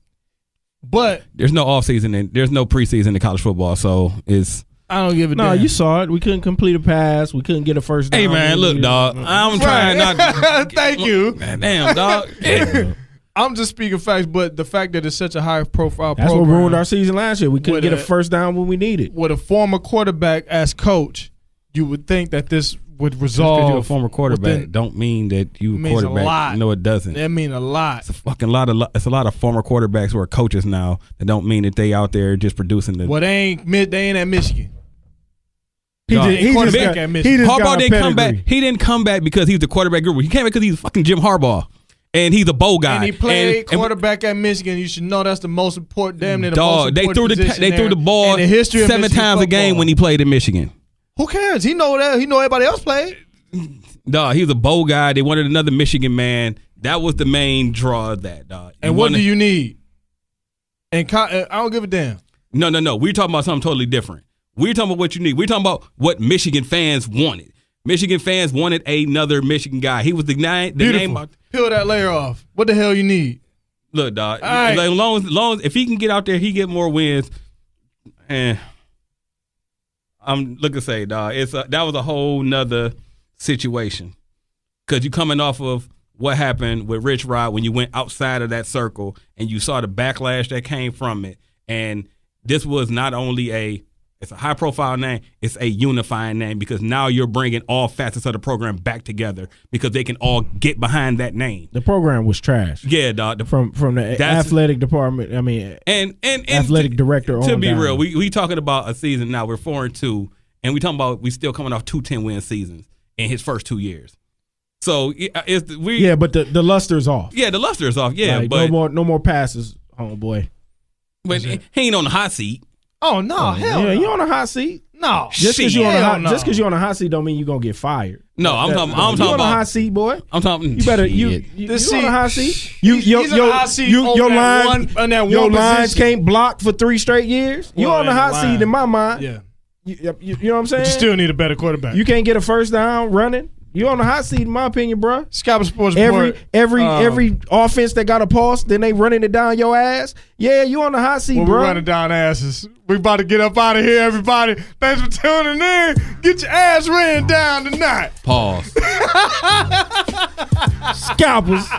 But there's no offseason and there's no preseason in college football, so it's. I don't give a damn. No, you saw it. We couldn't complete a pass. We couldn't get a first down. Hey, man, look, dog. I'm trying not to. Thank you. Damn, dog. I'm just speaking facts, but the fact that it's such a high-profile program. That's what ruined our season last year. We couldn't get a first down when we needed. With a former quarterback as coach, you would think that this would resolve. Just because you're a former quarterback don't mean that you a quarterback. A lot. No, it doesn't. That means a lot. It's a fucking lot. It's a lot of former quarterbacks who are coaches now that don't mean that they out there just producing the. Well, they ain't at Michigan. Harbaugh didn't come back. He didn't come back because he's the quarterback guru. He came back because he's fucking Jim Harbaugh, and he's a bowl guy. And he played quarterback at Michigan. You should know that's the most important. Damn near the most important position. They threw the ball 7 times a game when he played in Michigan. Who cares? He know that. He know everybody else played. Dog, he was a bowl guy. They wanted another Michigan man. That was the main draw of that, dog. And what do you need? And I don't give a damn. No. We're talking about something totally different. We're talking about what you need. We're talking about what Michigan fans wanted. Michigan fans wanted another Michigan guy. He was the name. Peel that layer off. What the hell you need? Look, dog. Right. Like, long as if he can get out there, he get more wins. And I'm looking to say, dog, that was a whole nother situation. Because you coming off of what happened with Rich Rod when you went outside of that circle and you saw the backlash that came from it. And this was not only it's a high-profile name. It's a unifying name because now you're bringing all facets of the program back together because they can all get behind that name. The program was trash. Yeah, dog. From the athletic department. I mean, and athletic director. To be real, we talking about a season now. We're 4-2, and we talking about we still coming off 2 10-win seasons in his first 2 years. So but the luster's off. Yeah, the luster is off. Yeah, like, but no more passes, homeboy. But he ain't on the hot seat. Oh no, hell yeah, you on a hot seat? No, just because you're on a hot seat don't mean you're gonna get fired. No, I'm talking you about on a hot seat, boy. I'm talking. You better you on a hot seat. Your lines can't block for 3 straight years. You on the hot seat in my mind. Yeah, you know what I'm saying. But you still need a better quarterback. You can't get a first down running. You on the hot seat, in my opinion, bro. Scalper Sports Report. Every offense that got a pulse, then they running it down your ass. Yeah, you on the hot seat, bro. We running down asses. We about to get up out of here, everybody. Thanks for tuning in. Get your ass ran down tonight. Pause. Scalpers.